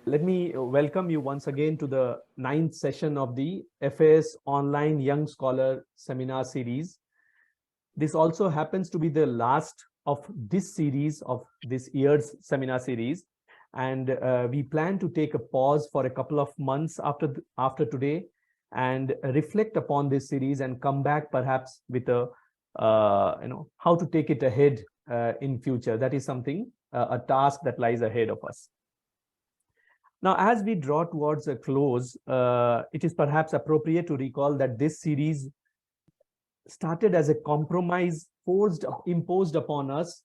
Let me welcome you once again to the 9th session of the FAS Online Young Scholar Seminar Series. This also happens to be the last of this series of this year's seminar series. And we plan to take a pause for a couple of months after today and reflect upon this series and come back perhaps with a, how to take it ahead in future. That is something, a task that lies ahead of us. Now, as we draw towards a close, it is perhaps appropriate to recall that this series started as a compromise imposed upon us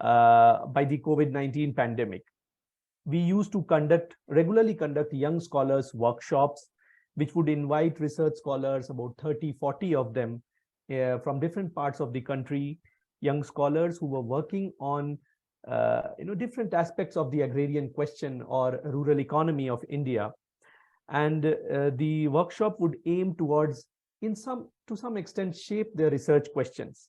by the COVID-19 pandemic. We used to regularly conduct young scholars workshops, which would invite research scholars, about 30, 40 of them from different parts of the country, young scholars who were working on different aspects of the agrarian question or rural economy of India. And the workshop would aim towards, to some extent, shape their research questions.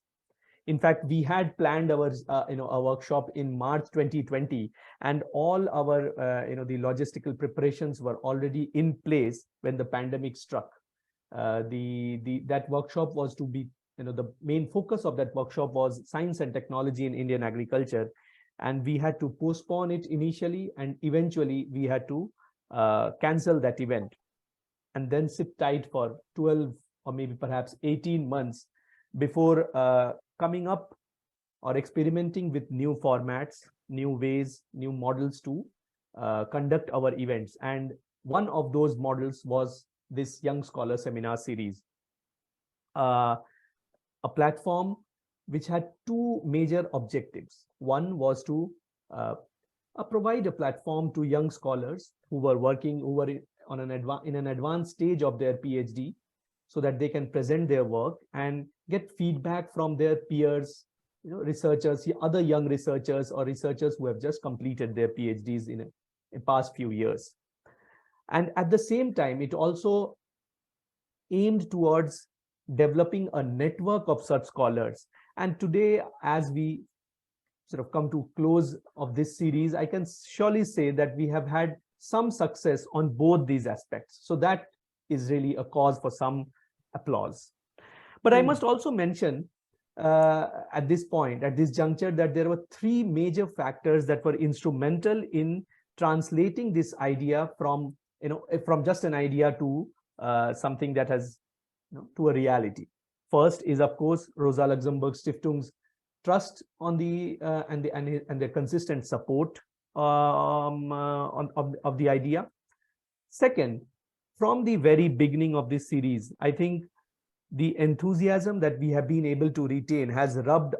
In fact, we had planned our a workshop in March 2020, and all our the logistical preparations were already in place when the pandemic struck. That workshop was to be, the main focus of that workshop was science and technology in Indian agriculture, and we had to postpone it initially, and eventually we had to cancel that event and then sit tight for 12 or maybe perhaps 18 months before coming up or experimenting with new formats, new ways, new models to conduct our events. And one of those models was this Young Scholar Seminar Series, a platform which had two major objectives. One was to provide a platform to young scholars who were working in an advanced stage of their PhD, so that they can present their work and get feedback from their peers, researchers, other young researchers or researchers who have just completed their PhDs in the past few years. And at the same time, it also aimed towards developing a network of such scholars. And today, as we sort of come to close of this series, I can surely say that we have had some success on both these aspects. So that is really a cause for some applause. But I must also mention at this point, at this juncture, that there were three major factors that were instrumental in translating this idea from just an idea to something that has, to a reality. First is, of course, Rosa Luxemburg Stiftung's trust on the and the consistent support of the idea. Second, from the very beginning of this series, I think the enthusiasm that we have been able to retain has rubbed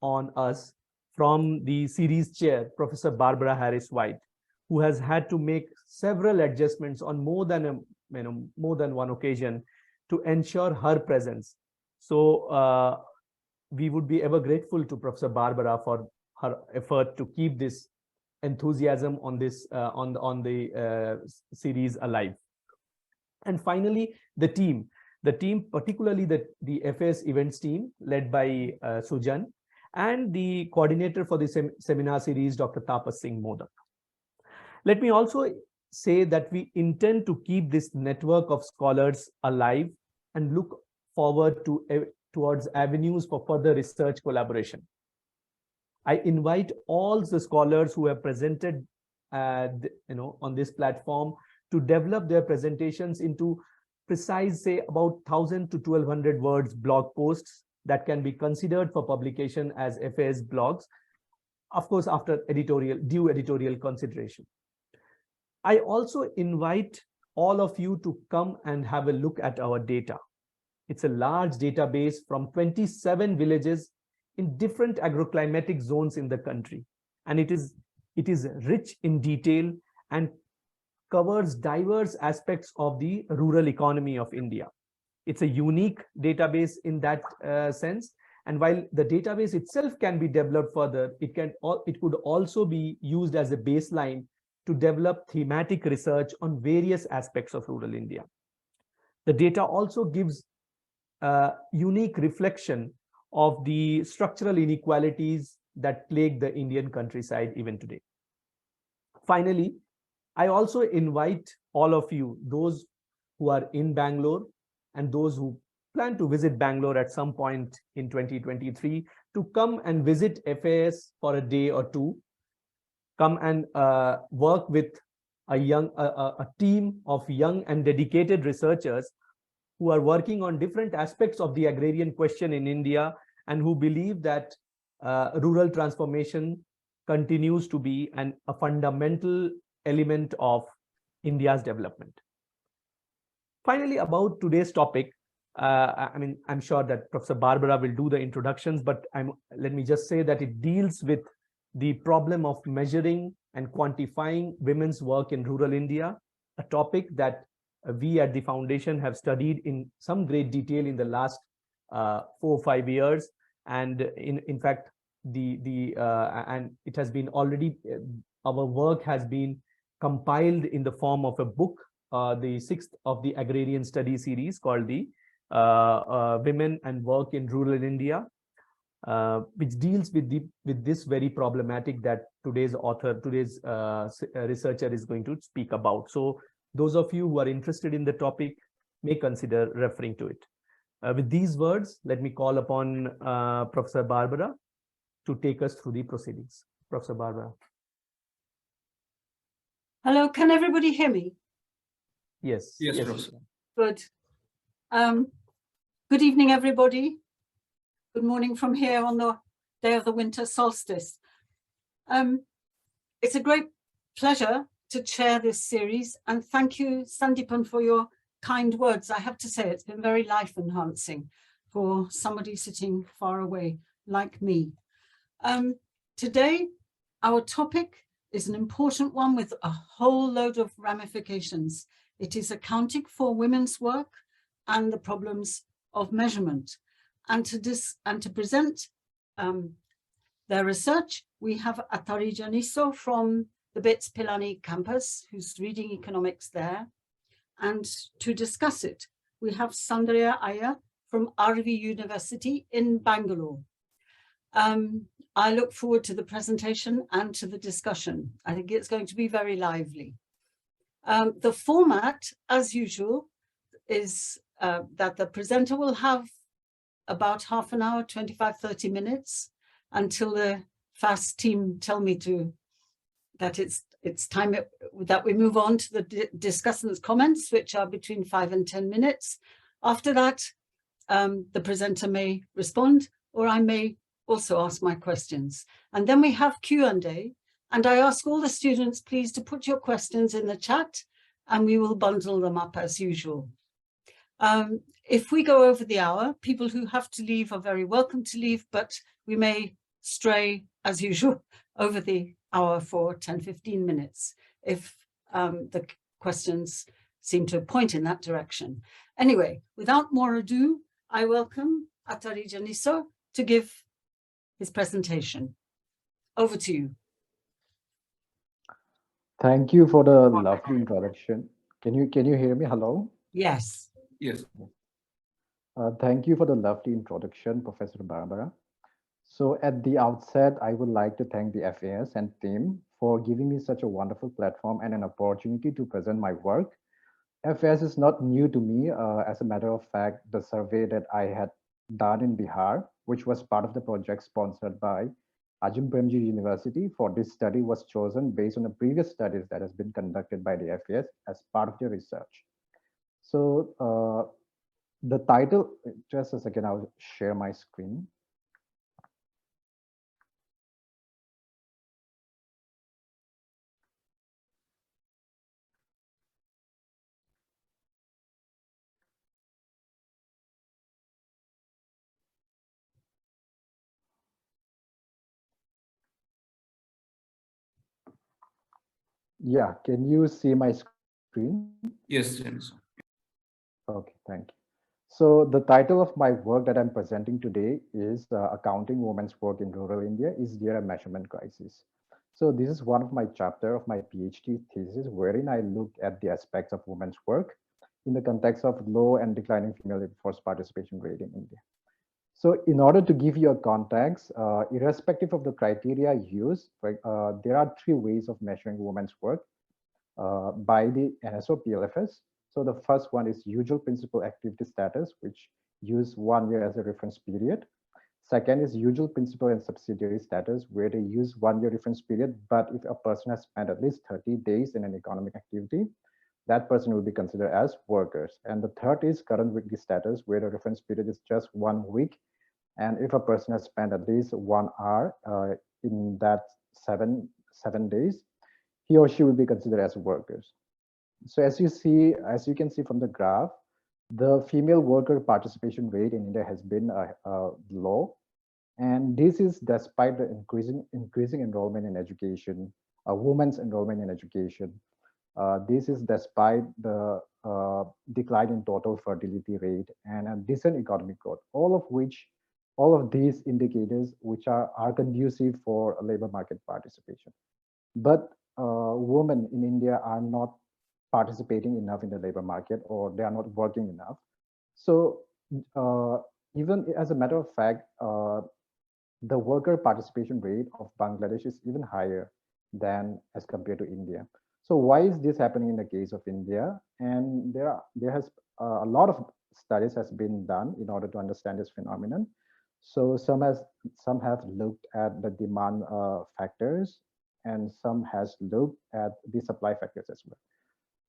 on us from the series chair, Professor Barbara Harris White, who has had to make several adjustments on more than one occasion to ensure her presence. So we would be ever grateful to Professor Barbara for her effort to keep this enthusiasm on this on the series alive. And finally, the team, particularly the FAS events team led by Sujan, and the coordinator for the seminar series, Dr. Tapas Singh Modak. Let me also say that we intend to keep this network of scholars alive and look forward towards avenues for further research collaboration. I invite all the scholars who have presented on this platform to develop their presentations into precise, say, about 1,000 to 1,200 words blog posts that can be considered for publication as FAS blogs, of course, after due editorial consideration. I also invite all of you to come and have a look at our data. It's a large database from 27 villages in different agroclimatic zones in the country. And it is rich in detail and covers diverse aspects of the rural economy of India. It's a unique database in that sense. And while the database itself can be developed further, it could also be used as a baseline to develop thematic research on various aspects of rural India. The data also gives a unique reflection of the structural inequalities that plague the Indian countryside even today. Finally, I also invite all of you, those who are in Bangalore and those who plan to visit Bangalore at some point in 2023, to come and visit FAS for a day or two. Come and work with a team of young and dedicated researchers who are working on different aspects of the agrarian question in India, and who believe that rural transformation continues to be a fundamental element of India's development. Finally, about today's topic, I'm sure that Professor Barbara will do the introductions, but let me just say that it deals with the problem of measuring and quantifying women's work in rural India, a topic that we at the foundation have studied in some great detail in the last 4 or 5 years. And in fact, and it has been already, our work has been compiled in the form of a book, the 6th of the Agrarian study series, called the Women and Work in Rural India, which deals with this very problematic that today's researcher is going to speak about. So those of you who are interested in the topic may consider referring to it. With these words, let me call upon Professor Barbara to take us through the proceedings. Professor Barbara. Hello, can everybody hear me? Yes. Yes, Professor. Good. Good evening, everybody. Good morning from here on the day of the winter solstice. It's a great pleasure to chair this series, and thank you, Sandeepan, for your kind words. I have to say, it's been very life enhancing for somebody sitting far away like me. Today, our topic is an important one with a whole load of ramifications. It is accounting for women's work and the problems of measurement. And to present their research, we have Athary Janiso from the BITS Pilani campus, who's reading economics there. And to discuss it, we have Soundarya Iyer from RV University in Bengaluru. I look forward to the presentation and to the discussion. I think it's going to be very lively. The format, as usual, is that the presenter will have about half an hour, 25, 30 minutes, until the FAS team tell me that it's time that we move on to the discussants' comments, which are between 5 and 10 minutes. After that, the presenter may respond, or I may also ask my questions. And then we have Q&A, and I ask all the students, please, to put your questions in the chat, and we will bundle them up as usual. If we go over the hour, people who have to leave are very welcome to leave, but we may stray, as usual, over the hour for 10, 15 minutes if the questions seem to point in that direction. Anyway, without more ado, I welcome Athary Janiso to give his presentation. Over to you. Thank you for the lovely introduction. Can you hear me? Hello? Yes. Yes. Thank you for the lovely introduction, Professor Barbara. So at the outset, I would like to thank the FAS and team for giving me such a wonderful platform and an opportunity to present my work. FAS is not new to me. As a matter of fact, the survey that I had done in Bihar, which was part of the project sponsored by Ajum Premji University for this study, was chosen based on the previous studies that has been conducted by the FAS as part of the research. So the title, just a second, I'll share my screen. Yeah, can you see my screen? Yes, Janiso. Okay, thank you. So the title of my work that I'm presenting today is Accounting Women's Work in Rural India, Is There a Measurement Crisis? So this is one of my chapter of my PhD thesis, wherein I look at the aspects of women's work in the context of low and declining female labor force participation rate in India. So in order to give you a context, irrespective of the criteria used, there are 3 ways of measuring women's work. by the NSO PLFS. So the first one is usual principal activity status, which use 1 year as a reference period. Second is usual principal and subsidiary status, where they use 1 year reference period, but if a person has spent at least 30 days in an economic activity, that person will be considered as workers. And the third is current weekly status, where the reference period is just 1 week. And if a person has spent at least 1 hour in that seven days, he or she will be considered as workers. So as you can see from the graph, the female worker participation rate in India has been low, and this is despite the increasing enrollment in education, women's enrollment in education. This is despite the decline in total fertility rate and a decent economic growth, all of these indicators which are conducive for labor market participation. But women in India are not participating enough in the labor market, or they are not working enough. So even as a matter of fact, the worker participation rate of Bangladesh is even higher than as compared to India. So why is this happening in the case of India? And there has a lot of studies has been done in order to understand this phenomenon. So some have looked at the demand factors, and some has looked at the supply factors as well.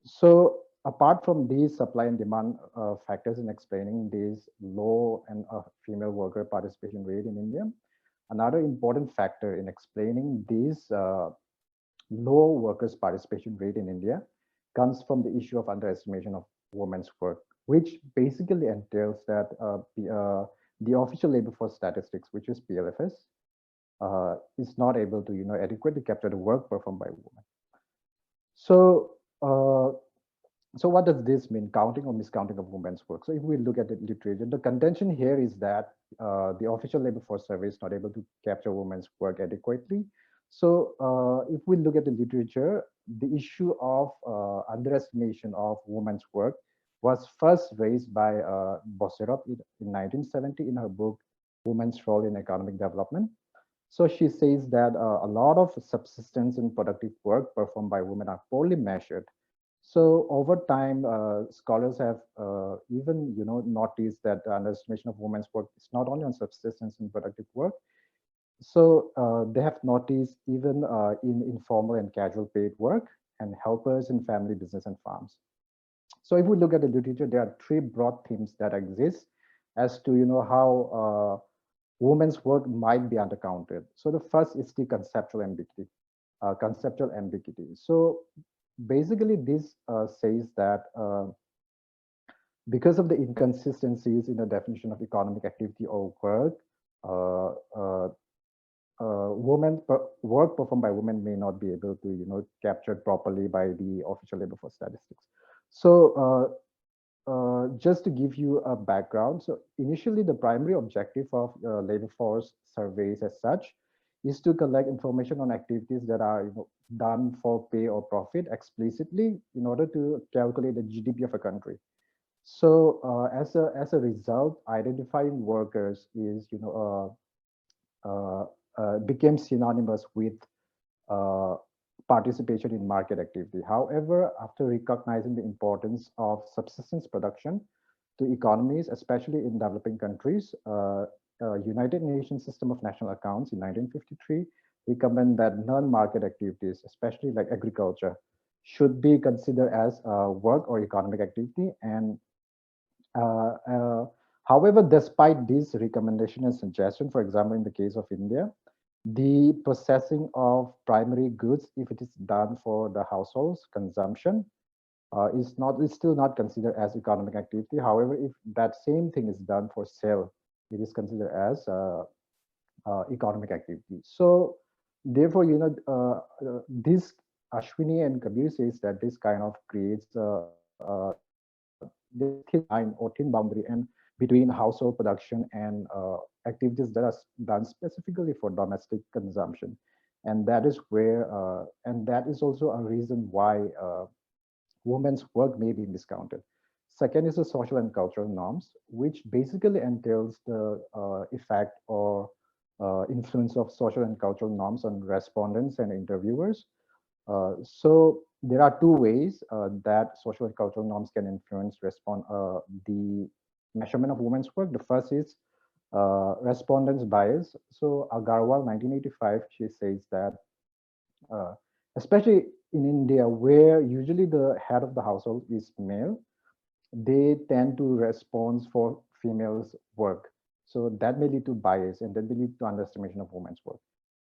So apart from these supply and demand factors in explaining this low and female worker participation rate in India, another important factor in explaining this low workers participation rate in India comes from the issue of underestimation of women's work, which basically entails that the official labor force statistics, which is PLFS, is not able to adequately capture the work performed by women. So so what does this mean, counting or miscounting of women's work? So if we look at the literature, the contention here is that the official labor force survey is not able to capture women's work adequately. So if we look at the literature, the issue of underestimation of women's work was first raised by Boserov in 1970 in her book, Women's Role in Economic Development. So she says that a lot of subsistence and productive work performed by women are poorly measured. So over time, scholars have even noticed that the underestimation of women's work is not only on subsistence and productive work. So they have noticed even in informal and casual paid work and helpers in family business and farms. So if we look at the literature, there are three broad themes that exist as to how women's work might be undercounted. So the first is the conceptual ambiguity. So basically, this says that because of the inconsistencies in the definition of economic activity or work, work performed by women may not be able to captured properly by the official labor force statistics. So just to give you a background, so initially the primary objective of labor force surveys as such is to collect information on activities that are done for pay or profit explicitly in order to calculate the GDP of a country. So as a result, identifying workers is became synonymous with participation in market activity. However, after recognizing the importance of subsistence production to economies, especially in developing countries, United Nations System of National Accounts in 1953 recommend that non-market activities, especially like agriculture, should be considered as work or economic activity. And however, despite this recommendation and suggestion, for example, in the case of India, the processing of primary goods, if it is done for the household's consumption, is still not considered as economic activity. However, if that same thing is done for sale, it is considered as economic activity. So therefore, this Ashwini and Kabir says that this kind of creates this thin line or thin boundary and between household production and activities that are done specifically for domestic consumption. And that is where, and that is also a reason why women's work may be discounted. Second is the social and cultural norms, which basically entails the effect or influence of social and cultural norms on respondents and interviewers. So there are two ways that social and cultural norms can influence the measurement of women's work. The first is respondents bias. So Agarwal, 1985, she says that, uh, especially in India, where usually the head of the household is male, they tend to respond for females' work. So that may lead to bias and that may lead to underestimation of women's work.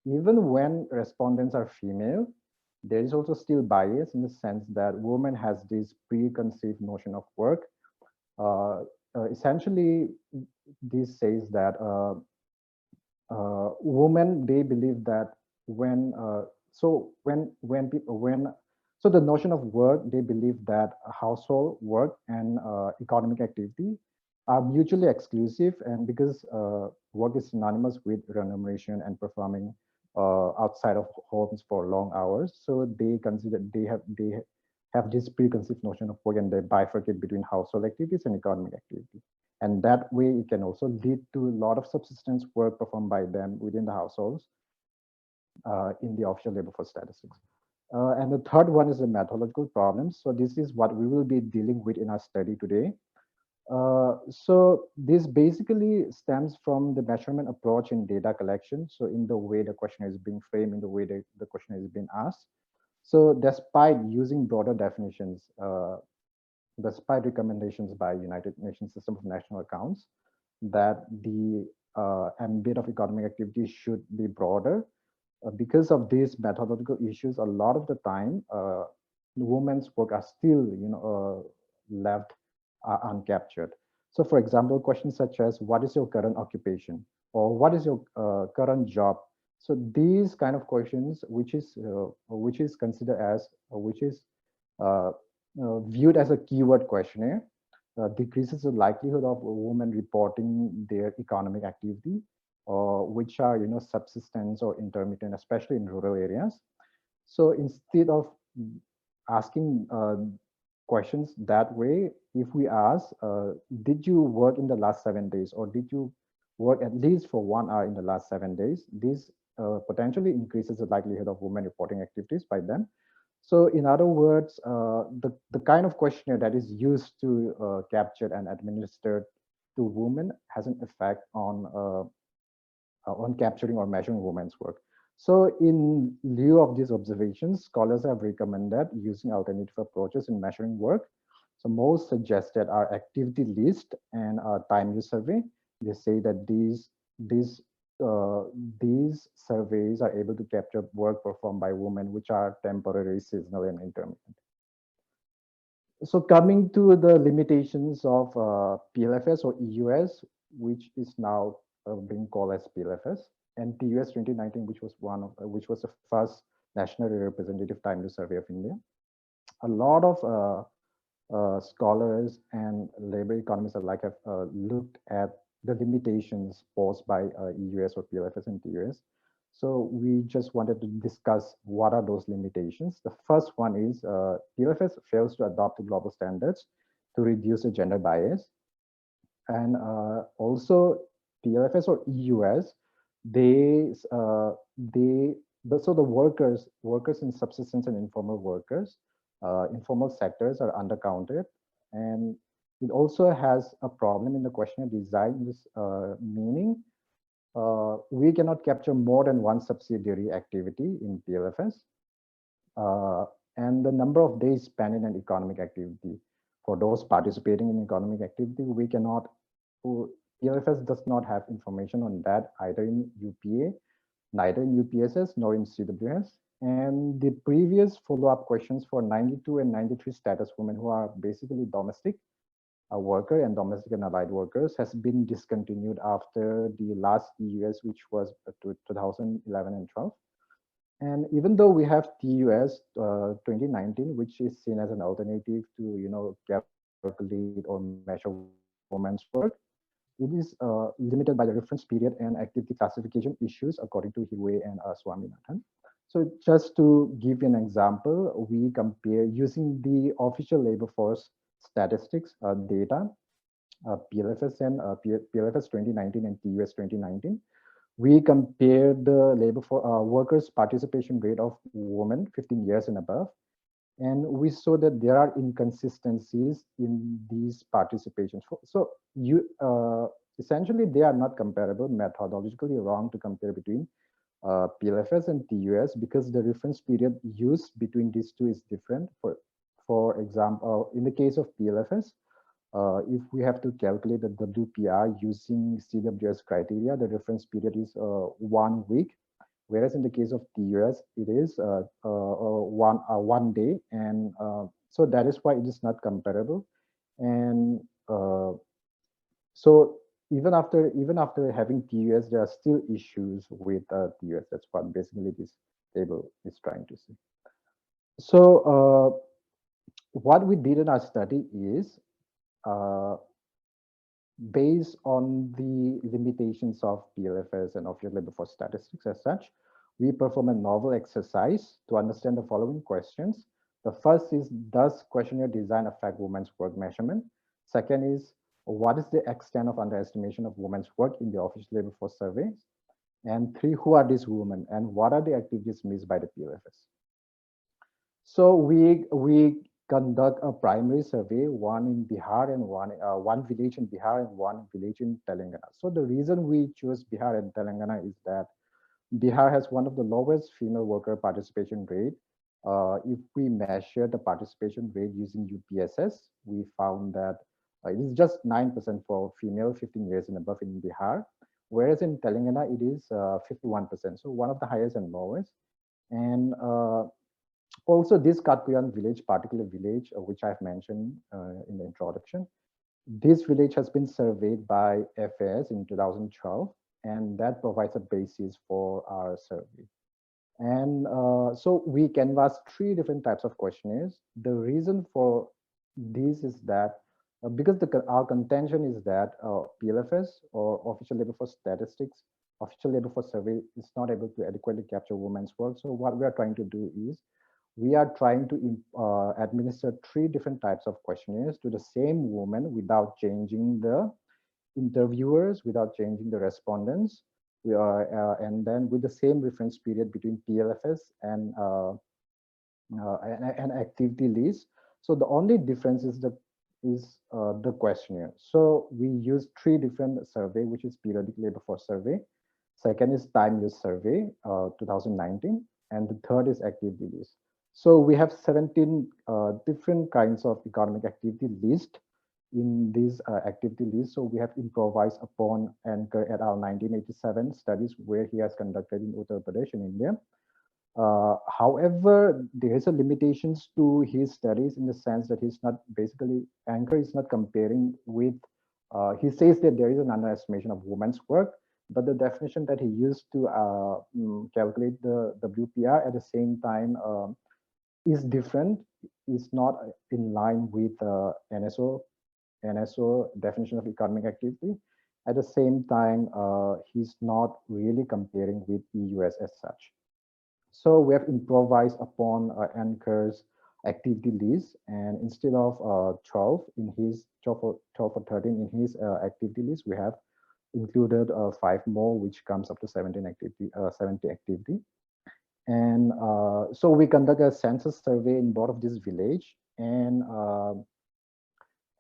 Even when respondents are female, there is also still bias in the sense that woman has this preconceived notion of work. Essentially, this says that women, they believe that when when people when so the notion of work, they believe that household work and economic activity are mutually exclusive, and because work is synonymous with remuneration and performing outside of homes for long hours, so they consider they have this preconceived notion of work, and they bifurcate between household activities and economic activity. And that way, it can also lead to a lot of subsistence work performed by them within the households in the official labor force statistics. And the third one is the methodological problems. So this is what we will be dealing with in our study today. So this basically stems from the measurement approach in data collection. So in the way the question is being framed, in the way the question is being asked. So despite using broader definitions, despite recommendations by United Nations System of National Accounts that the ambit of economic activity should be broader, because of these methodological issues, a lot of the time, women's work are still, left uncaptured. So, for example, questions such as "What is your current occupation?" or "What is your current job?" So these kind of questions, which is considered as, which is viewed as a keyword questionnaire, decreases the likelihood of a woman reporting their economic activity, which are subsistence or intermittent, especially in rural areas. So instead of asking questions that way, if we ask, did you work in the last 7 days, or did you work at least for 1 hour in the last 7 days, this potentially increases the likelihood of women reporting activities by them. So in other words, the kind of questionnaire that is used to capture and administer to women has an effect on capturing or measuring women's work. So in lieu of these observations, scholars have recommended using alternative approaches in measuring work. So most suggested are activity list and time use survey. They say that these these surveys are able to capture work performed by women, which are temporary, seasonal, and intermittent. So coming to the limitations of PLFS or EUS, which is now being called as PLFS, and TUS 2019, which was the first nationally representative timely survey of India. A lot of scholars and labor economists alike have looked at the limitations posed by EUS or PLFS and TUS. So we just wanted to discuss what are those limitations. The first one is PLFS fails to adopt the global standards to reduce the gender bias. And also PLFS or EUS, so the workers in subsistence and informal workers, informal sectors are undercounted, and it also has a problem in the questionnaire design, this meaning we cannot capture more than one subsidiary activity in PLFS, and the number of days spent in an economic activity. For those participating in economic activity, we cannot, PLFS does not have information on that either in UPA, neither in UPSS nor in CWS. And the previous follow-up questions for 92 and 93 status women who are basically domestic worker and domestic and allied workers has been discontinued after the last EUS, which was 2011 and 12. And even though we have TUS 2019, which is seen as an alternative to calculate or measure women's work, it is limited by the reference period and activity classification issues, according to Hiwe and Swaminathan. So just to give you an example, we compare using the official labor force statistics data, PLFS and PLFS 2019 and TUS 2019. We compare the labor for workers' participation rate of women 15 years and above And we saw that there are inconsistencies in these participations. So you essentially they are not comparable, methodologically wrong to compare between PLFS and TUS because the reference period used between these two is different. For example, in the case of PLFS, if we have to calculate the WPR using CWS criteria, the reference period is 1 week, whereas in the case of TUS, it is 1 day, and so that is why it is not comparable. And so even after having TUS, there are still issues with TUS. That's what basically this table is trying to say. So what we did in our study is uh, based on the limitations of PLFS and official labor for statistics as such, we perform a novel exercise to understand the following questions. The first is, does questionnaire design affect women's work measurement? Second is, what is the extent of underestimation of women's work in the official labor force surveys? And three, who are these women and what are the activities missed by the PLFS? So we conduct a primary survey, one in Bihar and one village in Bihar and one village in Telangana. So the reason we chose Bihar and Telangana is that Bihar has one of the lowest female worker participation rate. If we measure the participation rate using UPSS, we found that it is just 9% for female 15 years and above in Bihar, whereas in Telangana it is 51%. So one of the highest and lowest. And also this Katkuian village, particular village, which I've mentioned in the introduction, this village has been surveyed by FAS in 2012, and that provides a basis for our survey. And so we canvassed three different types of questionnaires. The reason for this is that because our contention is that PLFS or official labor force statistics, official labor force survey is not able to adequately capture women's work. So what we are trying to do is we are trying to administer three different types of questionnaires to the same woman without changing the interviewers, without changing the respondents, and then with the same reference period between PLFS and activity list. So the only difference is the questionnaire. So we use three different survey, which is periodic labor force survey. Second is time use survey, 2019, and the third is activity list. So we have 17 different kinds of economic activity list in this activity list. So we have improvised upon Anchor et al. 1987 studies where he has conducted in Uttar Pradesh in India. However, there is a limitations to his studies in the sense that he's not basically Anchor is not comparing with. He says that there is an underestimation of women's work, but the definition that he used to calculate the WPR at the same time is different. Is not in line with NSO definition of economic activity. At the same time, he's not really comparing with EUS as such. So we have improvised upon Anchor's activity list, and instead of 12 in his 12 or 13 in his activity list, we have included 5 more, which comes up to 17 activity, 70 activity. And so we conduct a census survey in both of this village, and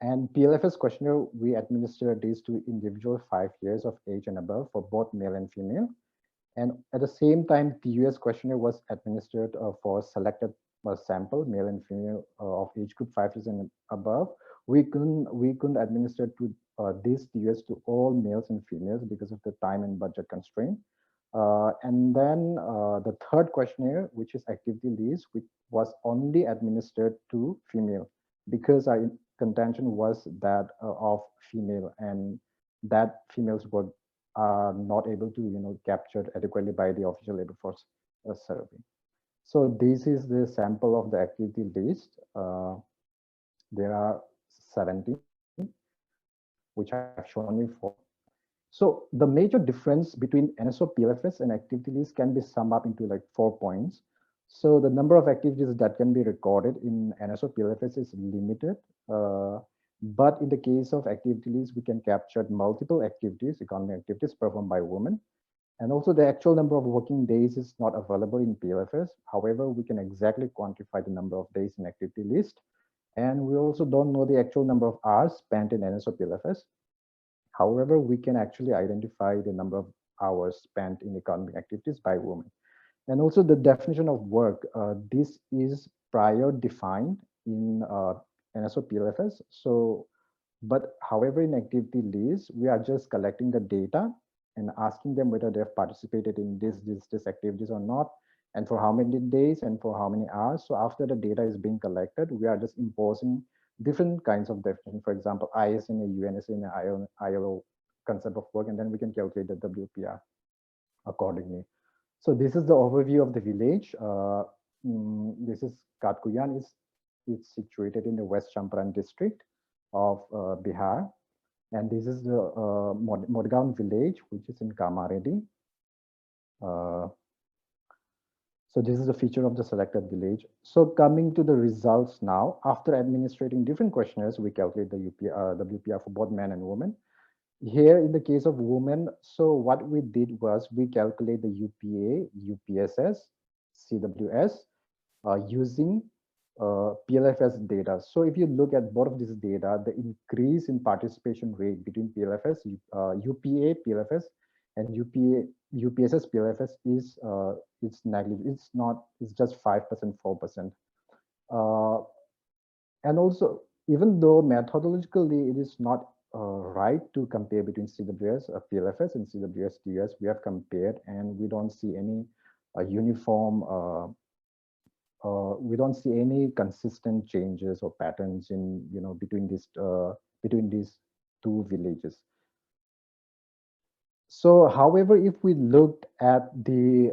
PLFS questionnaire, we administer this to individual 5 years of age and above for both male and female. And at the same time, TUS questionnaire was administered for selected sample, male and female of age group 5 years and above. We couldn't administer to this TUS to all males and females because of the time and budget constraint. And then the third questionnaire, which is activity list, which was only administered to female because our contention was that of female, and that females were are not able to captured adequately by the official labor force survey. So this is the sample of the activity list. There are 17, which I have shown you for. So the major difference between NSO PLFS and activity list can be summed up into like 4 points. So the number of activities that can be recorded in NSO PLFS is limited. But in the case of activity list, we can capture multiple activities, economic activities performed by women. And also the actual number of working days is not available in PLFS. However, we can exactly quantify the number of days in activity list. And we also don't know the actual number of hours spent in NSO PLFS. However, we can actually identify the number of hours spent in economic activities by women. And also the definition of work, this is prior defined in NSO PLFS. So, but however, in activity list, we are just collecting the data and asking them whether they've participated in this activities or not, and for how many days and for how many hours. So after the data is being collected, we are just imposing different kinds of definition. For example, ISNA, UNSA, ILO concept of work, and then we can calculate the WPR accordingly. So this is the overview of the village. This is Katkuian. It's situated in the West Champaran district of Bihar. And this is the Modegaon village, which is in Kamaredi. So this is a feature of the selected village. So coming to the results now, after administrating different questionnaires, we calculate the WPR for both men and women. Here in the case of women, so what we did was we calculate the UPA, UPSS, CWS using PLFS data. So if you look at both of these data, the increase in participation rate between PLFS, UPA, PLFS, and UPSS PLFS is it's negligible. It's just 5%, 4%. And also, even though methodologically it is not right to compare between CWS, PLFS, and CWS TUS, we have compared and we don't see any uniform. We don't see any consistent changes or patterns in between these two villages. So, however, if we looked at the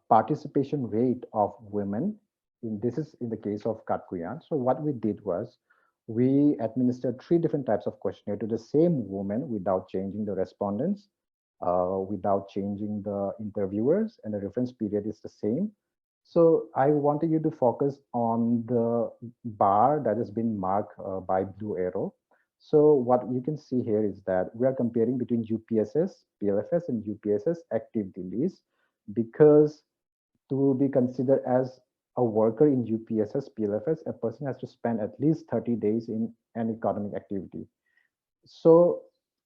participation rate of women, this is in the case of Katkuian. So what we did was we administered 3 different types of questionnaire to the same woman without changing the respondents, without changing the interviewers, and the reference period is the same. So I wanted you to focus on the bar that has been marked by blue arrow. So what you can see here is that we are comparing between UPSS, PLFS, and UPSS activity list, because to be considered as a worker in UPSS, PLFS, a person has to spend at least 30 days in an economic activity. So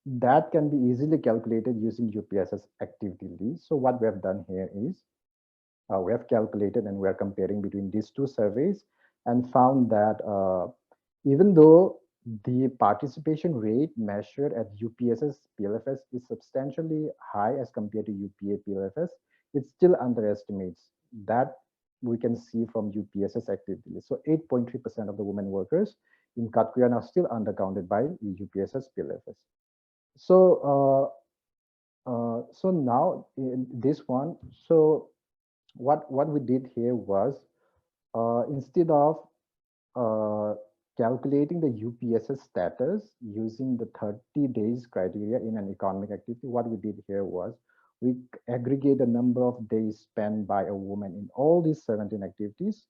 that can be easily calculated using UPSS activity list. So what we have done here is we have calculated and we are comparing between these 2 surveys and found that even though the participation rate measured at UPSS PLFS is substantially high as compared to UPA PLFS, it still underestimates. That we can see from UPSS activity. So 8.3% of the women workers in Katkuian are still undercounted by UPSS PLFS. So so now in this one, so what we did here was instead of calculating the UPSS status using the 30 days criteria in an economic activity, what we did here was we aggregate the number of days spent by a woman in all these 17 activities,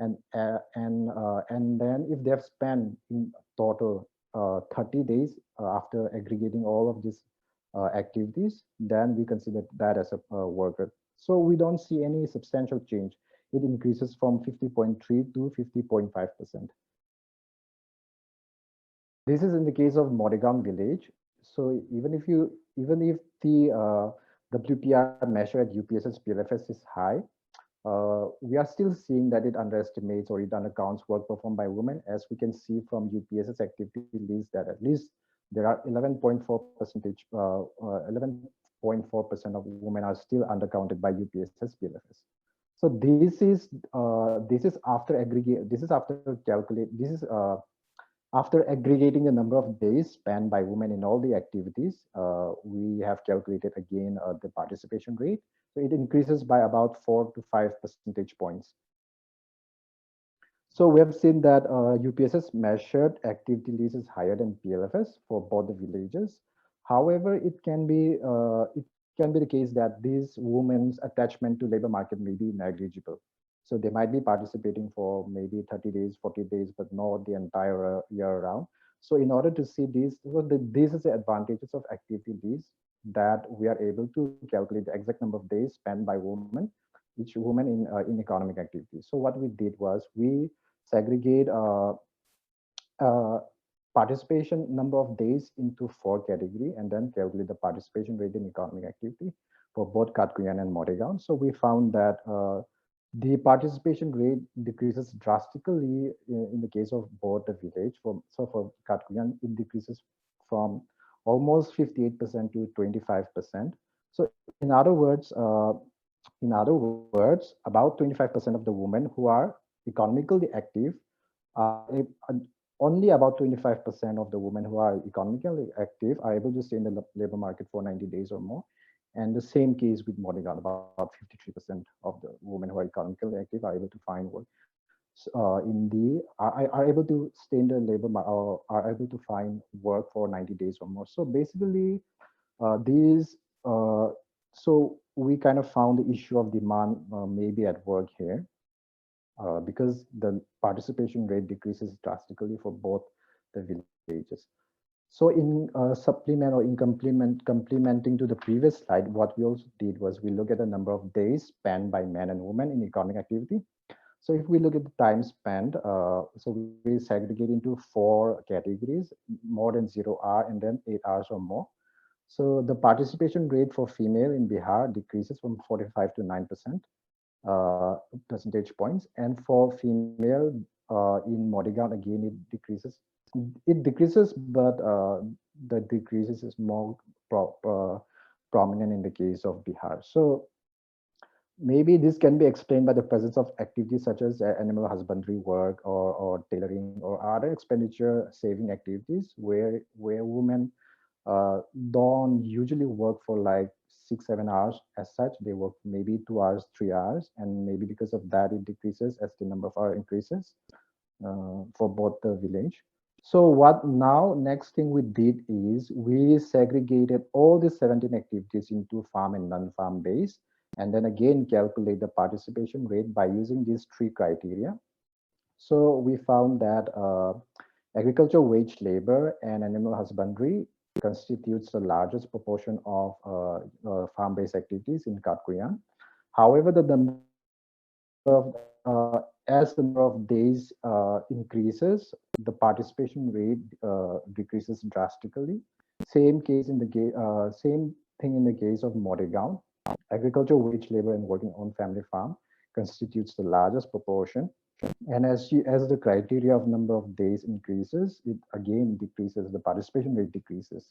and then if they have spent in total 30 days after aggregating all of these activities, then we consider that as a worker. So we don't see any substantial change. It increases from 50.3 to 50.5%. This is in the case of Modegaon village. So even if the WPR measure at UPSS PLFS is high, we are still seeing that it underestimates or it undercounts work performed by women, as we can see from UPSS activity list that at least there are 11.4% of women are still undercounted by UPSS PLFS. So this is after aggregate. This is after calculate. This is after aggregating the number of days spent by women in all the activities. We have calculated again the participation rate. So it increases by about 4 to 5 percentage points. So we have seen that UPSS measured activity list is higher than PLFS for both the villages. However, it can be the case that these women's attachment to labor market may be negligible. So they might be participating for maybe 30 days, 40 days, but not the entire year round. So in order to see these, this is the advantages of activity list. that we are able to calculate the exact number of days spent by women, each woman in economic activity. So what we did was we segregate uh, participation number of days into 4 category and then calculate the participation rate in economic activity for both Katkuian and Modegaon. So we found that the participation rate decreases drastically in the case of both the village. So for Katkuian, it decreases from almost 58% to 25%. So in other words, about 25% of the women who are economically active only about 25% of the women who are economically active are able to stay in the labor market for 90 days or more. And the same case with Modegaon, about 53% of the women who are economically active are able to find work are able to stay in the labor or are able to find work for 90 days or more. So basically, these so we kind of found the issue of demand maybe at work here. Because the participation rate decreases drastically for both the villages. So in supplement or in complementing to the previous slide, what we also did was we look at the number of days spent by men and women in economic activity. So if we look at the time spent, so we segregate into 4 categories, more than 0 hour and then 8 hours or more. So the participation rate for female in Bihar decreases from 45 to 9%. Percentage points, and for female in Modegaon again it decreases. It decreases, but the decreases is more prominent in the case of Bihar. So maybe this can be explained by the presence of activities such as animal husbandry work or tailoring or other expenditure saving activities where women don't usually work for like 6-7 hours as such. They work maybe 2 hours, 3 hours, and maybe because of that it decreases as the number of hours increases for both the village. So what now next thing we did is we segregated all the 17 activities into farm and non-farm base, and then again calculate the participation rate by using these 3 criteria. So we found that agricultural wage labor and animal husbandry constitutes the largest proportion of farm-based activities in Katkuian. However, the number of as the number of days increases, the participation rate decreases drastically. Same case in the same thing in the case of Modegaon. Agricultural wage labor and working on family farm constitutes the largest proportion. And as the criteria of number of days increases, it again decreases, the participation rate decreases.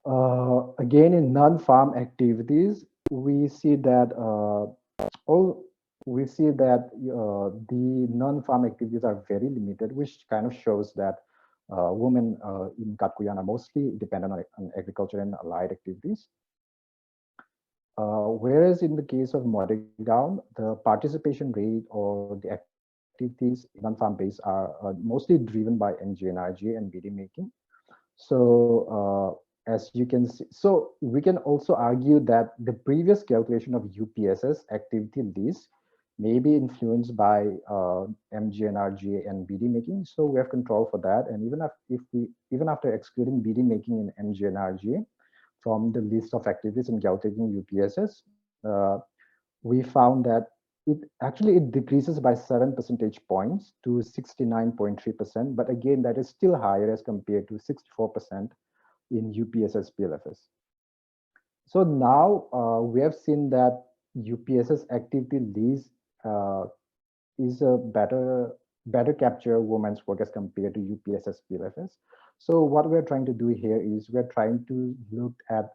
Again, in non-farm activities, we see that the non-farm activities are very limited, which kind of shows that women in Katkuian are mostly dependent on agriculture and allied activities. Whereas in the case of Modegaon, the participation rate or the activities in non-farm base are mostly driven by NGNRG and BD making. So as you can see, so we can also argue that the previous calculation of UPSS activity list may be influenced by MGNRGA and BD making. So we have control for that. And even after excluding BD making and MGNRGA from the list of activities and calculating UPSS, we found that it decreases by 7 percentage points to 69.3%. But again, that is still higher as compared to 64% in UPSS PLFS. So now we have seen that UPSS activity list is a better capture women's work as compared to UPSS PLFS. So what we're trying to do here is we're trying to look at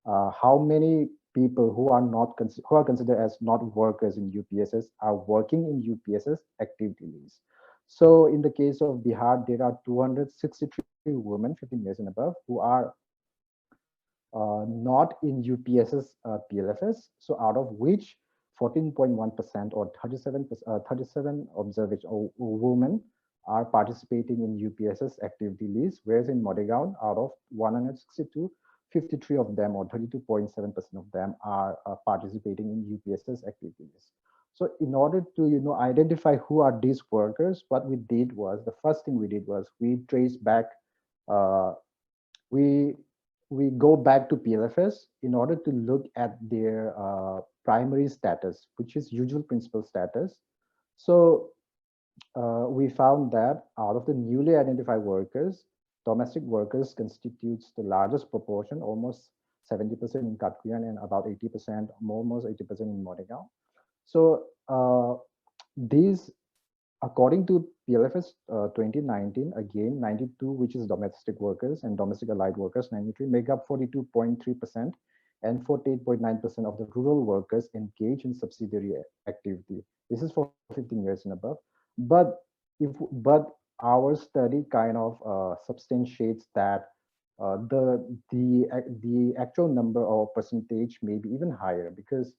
how many people who are considered as not workers in UPSS are working in UPSS activity list. So in the case of Bihar, there are 263 women 15 years and above who are not in UPSS PLFS. So out of which 14.1% or 37 observation women are participating in UPSS activity list, whereas in Modegaon, out of 162, 53 of them or 32.7% of them are participating in UPSS activity list. So in order to identify who are these workers, what we did was, the first thing we did was we traced back we we go back to PLFS in order to look at their primary status, which is usual principal status. So we found that out of the newly identified workers, domestic workers constitutes the largest proportion, almost 70% in Katkuian and about 80%, almost 80% in Modegaon. So these, according to PLFS 2019, again 92, which is domestic workers and domestic allied workers, 93, make up 42.3% and 48.9% of the rural workers engaged in subsidiary activity. This is for 15 years and above. But our study kind of substantiates that the actual number or percentage may be even higher, because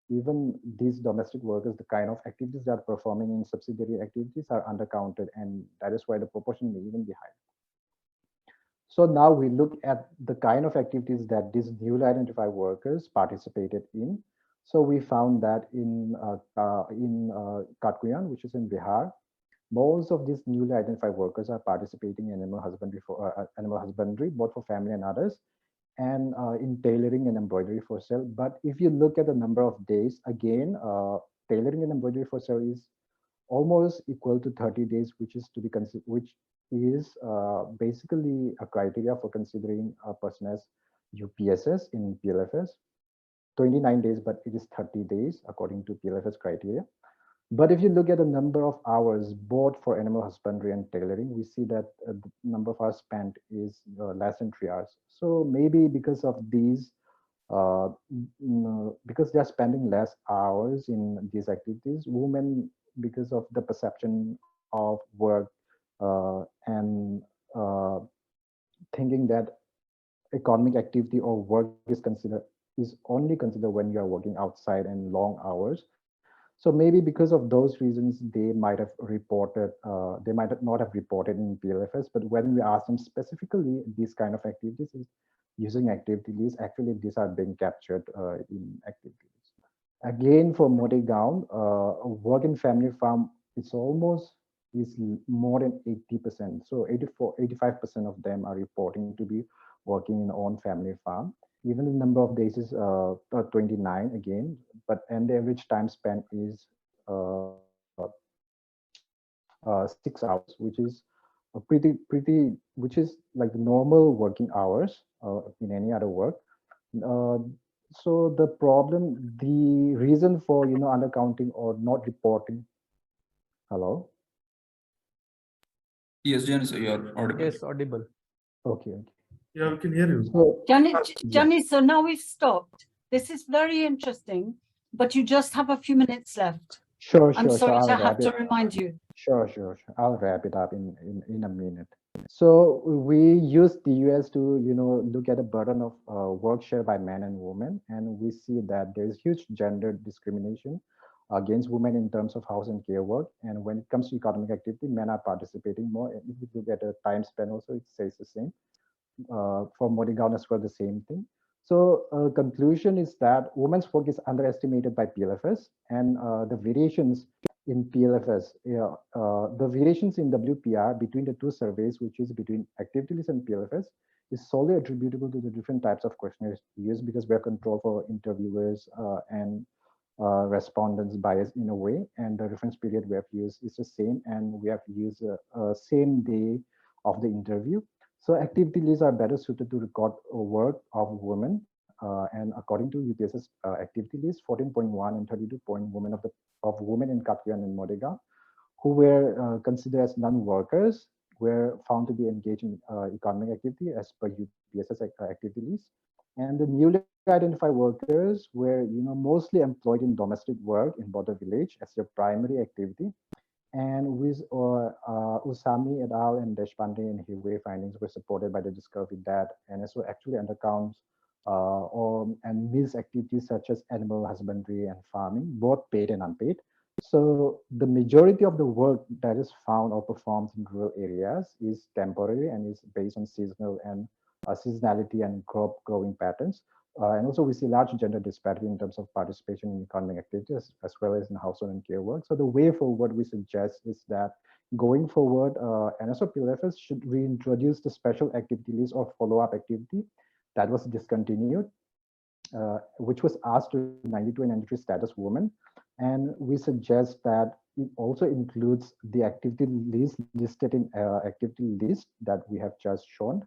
even these domestic workers, the kind of activities they are performing in subsidiary activities are undercounted, and that is why the proportion may even be higher. So now we look at the kind of activities that these newly identified workers participated in. So we found that in Katkuian, which is in Bihar, most of these newly identified workers are participating in animal husbandry, both for family and others, and in tailoring and embroidery for sale. But if you look at the number of days, again, tailoring and embroidery for sale is almost equal to 30 days, which is to be considered, which is basically a criteria for considering a person as UPSS in PLFS. 29 days, but it is 30 days according to PLFS criteria. But if you look at the number of hours both for animal husbandry and tailoring, we see that the number of hours spent is less than 3 hours. So maybe because of these, because they're spending less hours in these activities, women, because of the perception of work and thinking that economic activity or work is only considered when you are working outside and long hours. So maybe because of those reasons, they might have reported, they might not have reported in PLFS, but when we ask them specifically, these kind of activities is using activity lists, actually these are being captured in activity lists. Again, for Modegaon, work in family farm, it's almost is more than 80%. So 85% of them are reporting to be working in own family farm. Even the number of days is 29 again, and the average time spent is 6 hours, which is a which is like the normal working hours in any other work. So the reason for undercounting or not reporting. Hello. Yes, Janiso, you're audible. Yes, audible. Okay. Yeah, we can hear you. So, Janiso, now we've stopped. This is very interesting, but you just have a few minutes left. Sure. I'm sorry I'll to have wrap to it. remind you. Sure. I'll wrap it up in a minute. So we use the US to look at the burden of work share by men and women, and we see that there is huge gender discrimination against women in terms of house and care work. And when it comes to economic activity, men are participating more. And if you look at the time span also, it says the same. For Modegaon as well, the same thing. So conclusion is that women's work is underestimated by PLFS, and the variations in PLFS, the variations in WPR between the two surveys, which is between activity list and PLFS, is solely attributable to the different types of questionnaires used, because we have control for interviewers and respondents bias in a way, and the reference period we have used is the same, and we have used same day of the interview. So activity lists are better suited to record work of women, and according to UPS's activity list, 14.1 and 32 women of women in Katkuian and Modegaon, who were considered as non-workers, were found to be engaged in economic activity as per UPS's activity list. And the newly identified workers were mostly employed in domestic work in border village as their primary activity. And with Usami et al. And Deshpande and Hiwe findings were supported by the discovery that NSO actually undercounts and mills activities such as animal husbandry and farming, both paid and unpaid. So the majority of the work that is found or performed in rural areas is temporary and is based on seasonality and crop growing patterns. And also we see large gender disparity in terms of participation in economic activities as well as in household and care work. So the way forward we suggest is that going forward, NSO PLFS should reintroduce the special activity list or follow-up activity that was discontinued, which was asked to 92 and 93 status women. And we suggest that it also includes the activity list listed in activity list that we have just shown.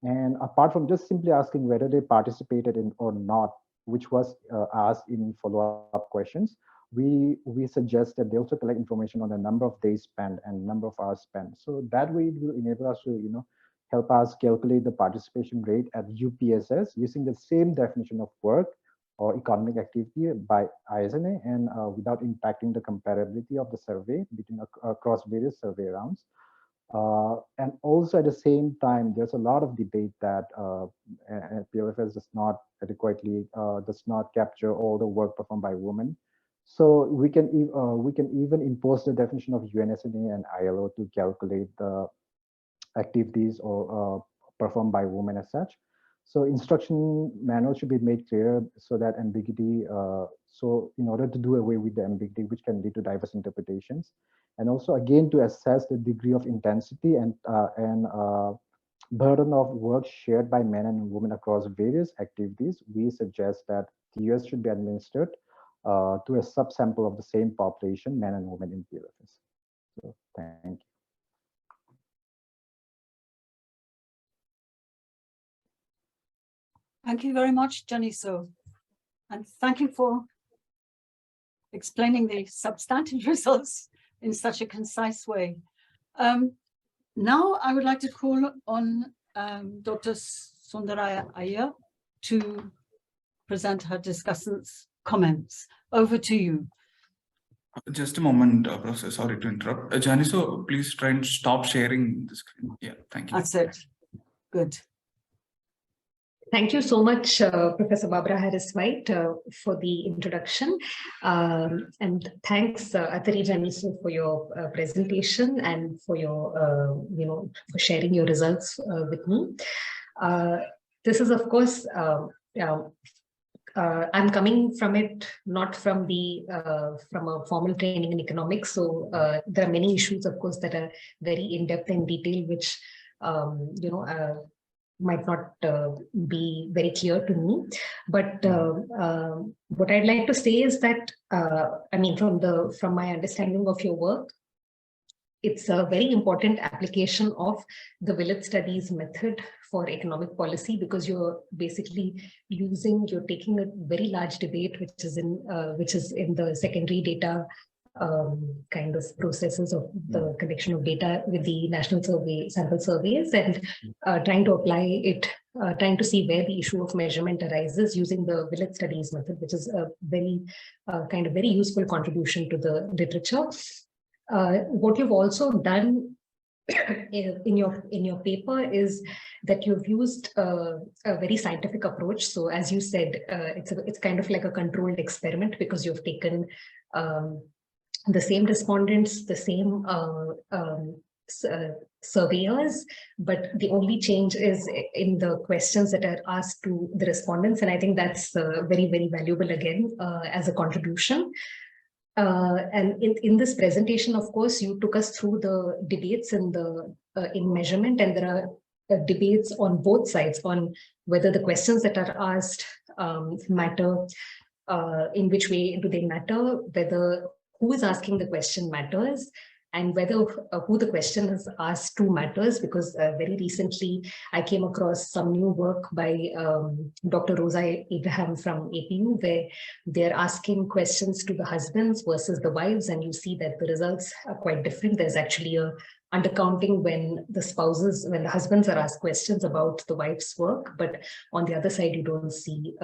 And apart from just simply asking whether they participated in or not, which was asked in follow-up questions, we suggest that they also collect information on the number of days spent and number of hours spent. So that way it will enable us to, help us calculate the participation rate at UPSS using the same definition of work or economic activity by ISNA, and without impacting the comparability of the survey between across various survey rounds. And also at the same time, there's a lot of debate that PLFS does not adequately does not capture all the work performed by women. So we can even impose the definition of UNSNA and ILO to calculate the activities or performed by women as such. So instruction manual should be made clear so that ambiguity, so in order to do away with the ambiguity, which can lead to diverse interpretations. And also again, to assess the degree of intensity and burden of work shared by men and women across various activities, we suggest that TUS should be administered to a subsample of the same population, men and women in PLFS. So thank you. Thank you very much, Janiso. And thank you for explaining the substantive results in such a concise way. Now I would like to call on Dr. Soundarya Iyer to present her discussant's comments. Over to you. Just a moment, Professor, sorry to interrupt. Janiso, please try and stop sharing the screen. Yeah, thank you. That's it. Good. Thank you so much, Professor Barbara Harris-White, for the introduction. And thanks, Athary Janiso, for your presentation and for your, for sharing your results with me. This is, of course, I'm coming from it, not from the from a formal training in economics. So there are many issues, of course, that are very in-depth and detailed, which, might not be very clear to me. But what I'd like to say is that, from my understanding of your work, it's a very important application of the village studies method for economic policy, because you're basically you're taking a very large debate, which is in the secondary data kind of processes of the collection of data with the national survey sample surveys, and trying to apply it, trying to see where the issue of measurement arises using the village studies method, which is a very very useful contribution to the literature. What you've also done in your paper is that you've used a very scientific approach. So as you said, it's kind of like a controlled experiment, because you've taken the same respondents, the same surveyors, but the only change is in the questions that are asked to the respondents. And I think that's very, very valuable again as a contribution. And in this presentation, of course, you took us through the debates in measurement, and there are debates on both sides on whether the questions that are asked matter, in which way do they matter, whether who is asking the question matters, and whether who the question is asked to matters, because very recently I came across some new work by Dr. Rosa Abraham from APU, where they're asking questions to the husbands versus the wives, and you see that the results are quite different. There's actually a undercounting when the husbands are asked questions about the wife's work, but on the other side, you don't see,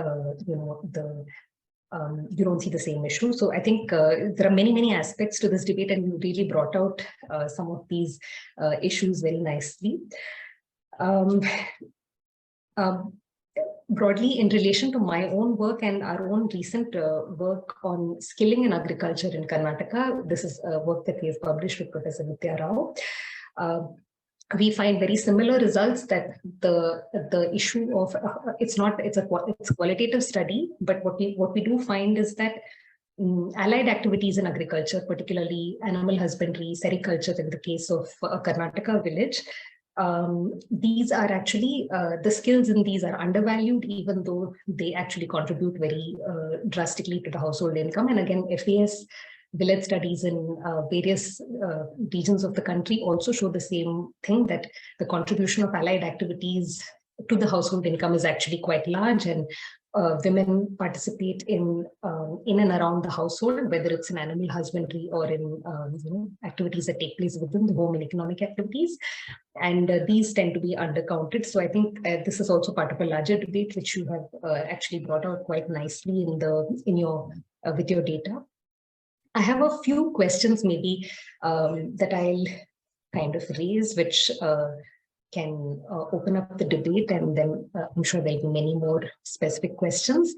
you don't see the same issue. So I think there are many, many aspects to this debate, and you really brought out some of these issues very nicely. Broadly, in relation to my own work and our own recent work on skilling in agriculture in Karnataka, this is a work that we have published with Professor Nitya Rao. We find very similar results, that the issue of it's a qualitative study, but what we do find is that allied activities in agriculture, particularly animal husbandry, sericulture in the case of a Karnataka village, these are actually, the skills in these are undervalued, even though they actually contribute very drastically to the household income. And again, FAS village studies in various regions of the country also show the same thing, that the contribution of allied activities to the household income is actually quite large, and women participate in and around the household, whether it's in animal husbandry or in activities that take place within the home and economic activities, and these tend to be undercounted. So I think this is also part of a larger debate which you have actually brought out quite nicely in your with your data. I have a few questions maybe that I'll kind of raise, which can open up the debate, and then I'm sure there'll be many more specific questions.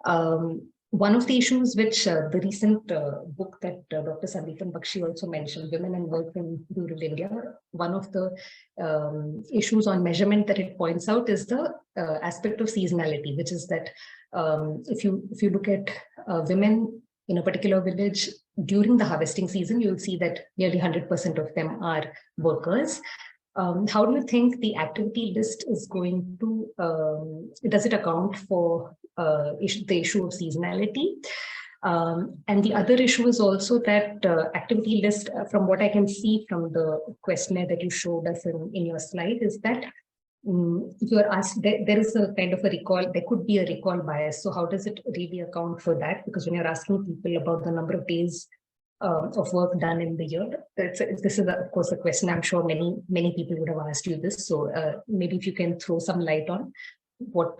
One of the issues which the recent book that Dr. Sandeepan Bakshi also mentioned, Women and Work in Rural India, one of the issues on measurement that it points out is the aspect of seasonality, which is that if you look at women in a particular village during the harvesting season, you'll see that nearly 100% of them are workers. How do you think the activity list is going to, does it account for the issue of seasonality? And the other issue is also that activity list, from what I can see from the questionnaire that you showed us in your slide, is that you are asked, there is a kind of a recall, there could be a recall bias. So how does it really account for that? Because when you're asking people about the number of days of work done in the year, this is of course a question I'm sure many people would have asked you this. So maybe if you can throw some light on what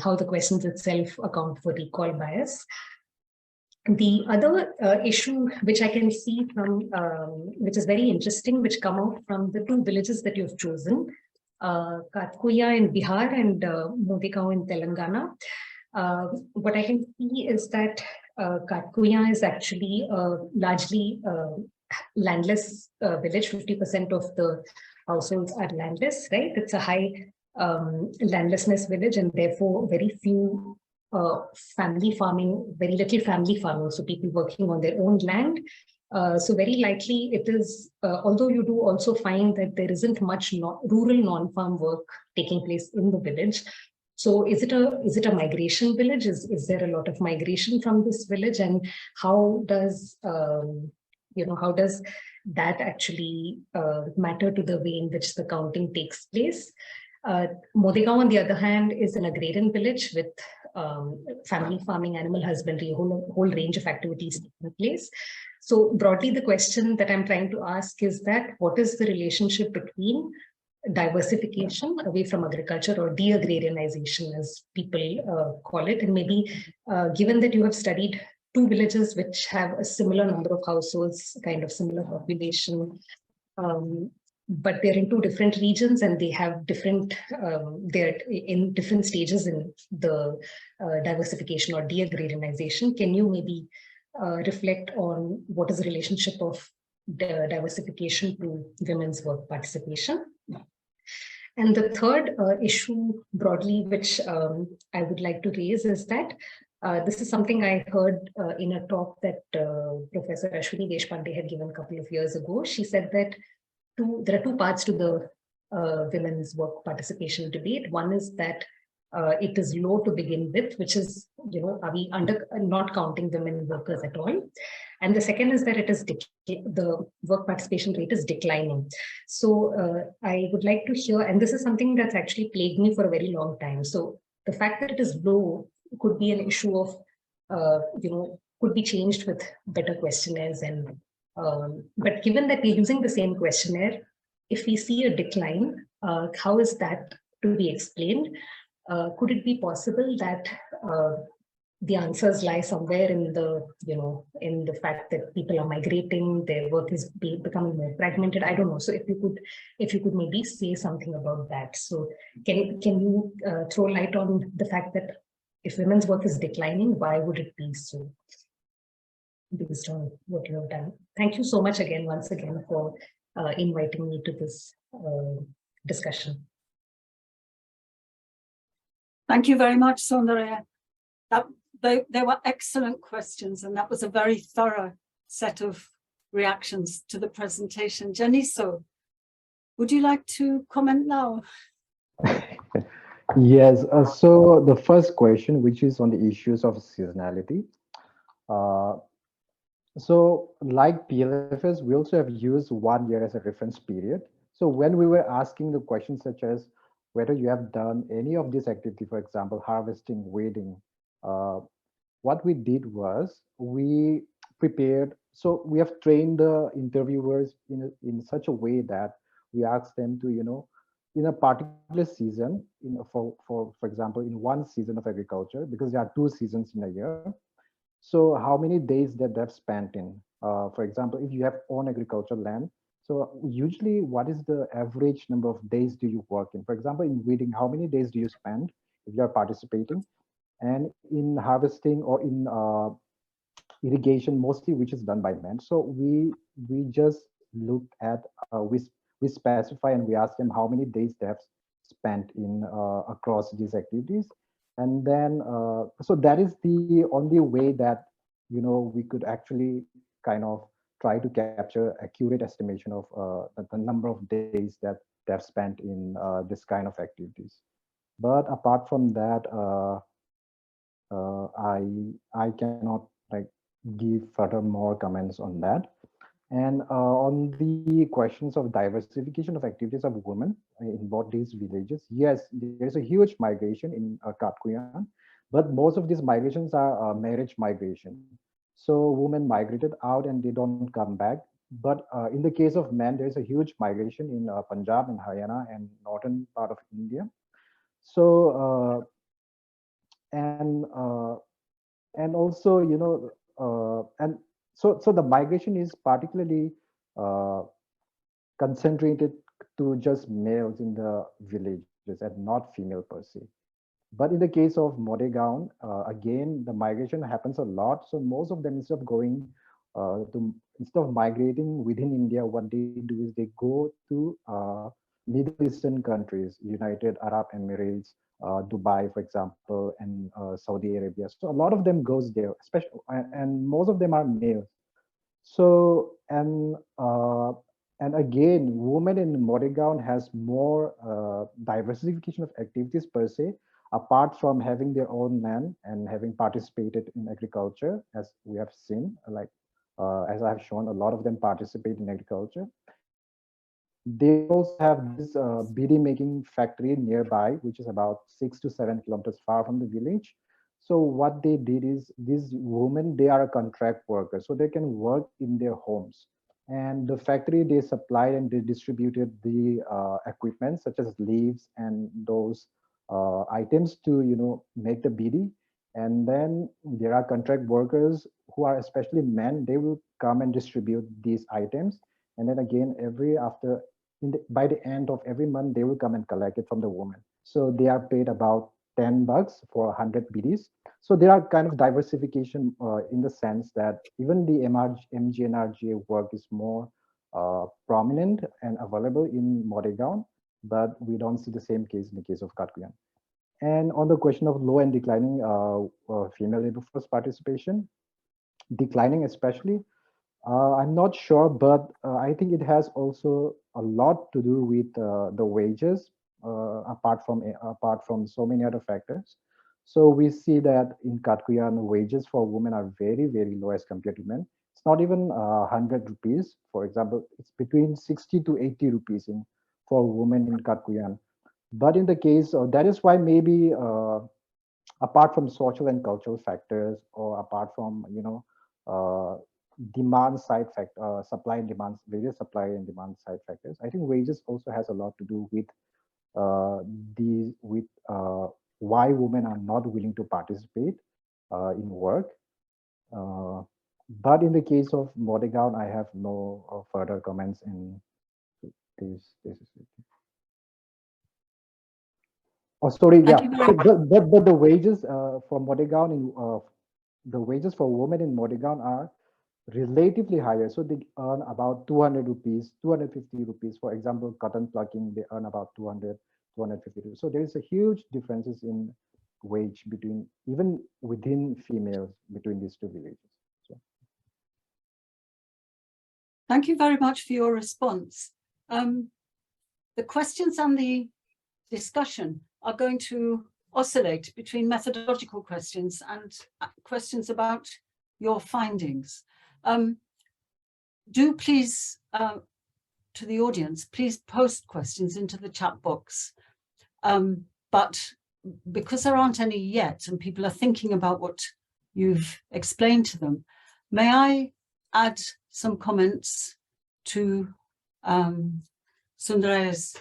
how the questions itself account for recall bias. The other issue which I can see from, which is very interesting, which come out from the two villages that you've chosen, Katkuian in Bihar and Modegaon in Telangana. What I can see is that Katkuian is actually largely landless village. 50% of the households are landless, right? It's a high landlessness village, and therefore very few family farming, very little family farming, so people working on their own land. So very likely it is, although you do also find that there isn't much rural non-farm work taking place in the village. So is it a migration village? Is there a lot of migration from this village? And how does, how does that actually matter to the way in which the counting takes place? Modegaon, on the other hand, is an agrarian village with family farming, animal husbandry, a whole range of activities taking place. So broadly, the question that I'm trying to ask is that what is the relationship between diversification away from agriculture, or de-agrarianization as people call it, and maybe given that you have studied two villages which have a similar number of households, kind of similar population, but they're in two different regions and they have different, they're in different stages in the diversification or de-agrarianization. Can you maybe reflect on what is the relationship of the diversification to women's work participation? And the third issue broadly, which I would like to raise, is that this is something I heard in a talk that Professor Ashwini Deshpande had given a couple of years ago. She said that there are two parts to the women's work participation debate. One is that it is low to begin with, which is, are we not counting women workers at all? And the second is that it is the work participation rate is declining. So I would like to hear, and this is something that's actually plagued me for a very long time. So the fact that it is low could be an issue of, could be changed with better questionnaires. And but given that we're using the same questionnaire, if we see a decline, how is that to be explained? Could it be possible that the answers lie somewhere in the, in the fact that people are migrating, their work is becoming more fragmented? I don't know. So if you could maybe say something about that. So can you throw light on the fact that if women's work is declining, why would it be so, based on what you have done? Thank you so much once again for inviting me to this discussion. Thank you very much, Soundarya. They were excellent questions, and that was a very thorough set of reactions to the presentation. Janiso, Would you like to comment now? Yes, so the first question, which is on the issues of seasonality. Uh, so like PLFS, we also have used 1 year as a reference period. So when we were asking the questions such as whether you have done any of this activity, for example, harvesting, weeding, uh, what we did was we prepared, so we have trained the interviewers in such a way that we asked them to, in a particular season, for example, in one season of agriculture, because there are 2 seasons in a year. So how many days that they've spent in, for example, if you have own agricultural land, so usually what is the average number of days do you work in? For example, in weeding, how many days do you spend if you are participating? And in harvesting or in irrigation, mostly which is done by men. So we just looked at we specify and we ask them how many days they have spent in across these activities, and then so that is the only way that we could actually kind of try to capture accurate estimation of the number of days that they have spent in this kind of activities. But apart from that, I cannot like give further more comments on that. And on the questions of diversification of activities of women in both these villages, yes, there is a huge migration in Katkuian, but most of these migrations are marriage migration. So women migrated out and they don't come back. But in the case of men, there is a huge migration in Punjab and Haryana and northern part of India. So and also and so the migration is particularly uh, concentrated to just males in the villages and not female per se. But in the case of Modegaon, again the migration happens a lot, so most of them, instead of migrating within India, what they do is they go to Middle Eastern countries, United Arab Emirates, Dubai, for example, and Saudi Arabia. So a lot of them goes there, especially, and most of them are males. So and again, women in Modegaon has more diversification of activities per se, apart from having their own land and having participated in agriculture, as we have seen, like as I have shown, a lot of them participate in agriculture. They also have this beadie making factory nearby, which is about 6 to 7 kilometers far from the village. So what they did is these women, they are a contract worker, so they can work in their homes. And the factory, they supplied and they distributed the equipment such as leaves and those items to make the beadie. And then there are contract workers who are especially men. They will come and distribute these items, and then again every after by the end of every month they will come and collect it from the woman. So they are paid about $10 for 100 BDs. So there are kind of diversification in the sense that even the MGNRGA work is more prominent and available in Modegaon, but we don't see the same case in the case of Katkuian. And on the question of low and declining female labor force participation, declining especially, I'm not sure, but I think it has also a lot to do with the wages, apart from so many other factors. So we see that in Katkuian, wages for women are very, very low as compared to men. It's not even 100 rupees. For example, it's between 60 to 80 rupees for women in Katkuian. But in the case, that is why maybe apart from social and cultural factors, or apart from demand side factor, supply and demand, various supply and demand side factors, I think wages also has a lot to do with uh, these with why women are not willing to participate in work. Uh, but in the case of Modegaon, I have no further comments in this. Oh, sorry, Thank yeah. you So very much. the wages for Modegaon the wages for women in Modegaon are relatively higher. So they earn about 200 rupees, 250 rupees. For example, cotton plucking, they earn about 200, 250 rupees. So there is a huge differences in wage between, even within females, between these two villages. So. Thank you very much for your response. the questions and the discussion are going to oscillate between methodological questions and questions about your findings. Do please, to the audience, please post questions into the chat box. But because there aren't any yet and people are thinking about what you've explained to them, may I add some comments to Soundarya's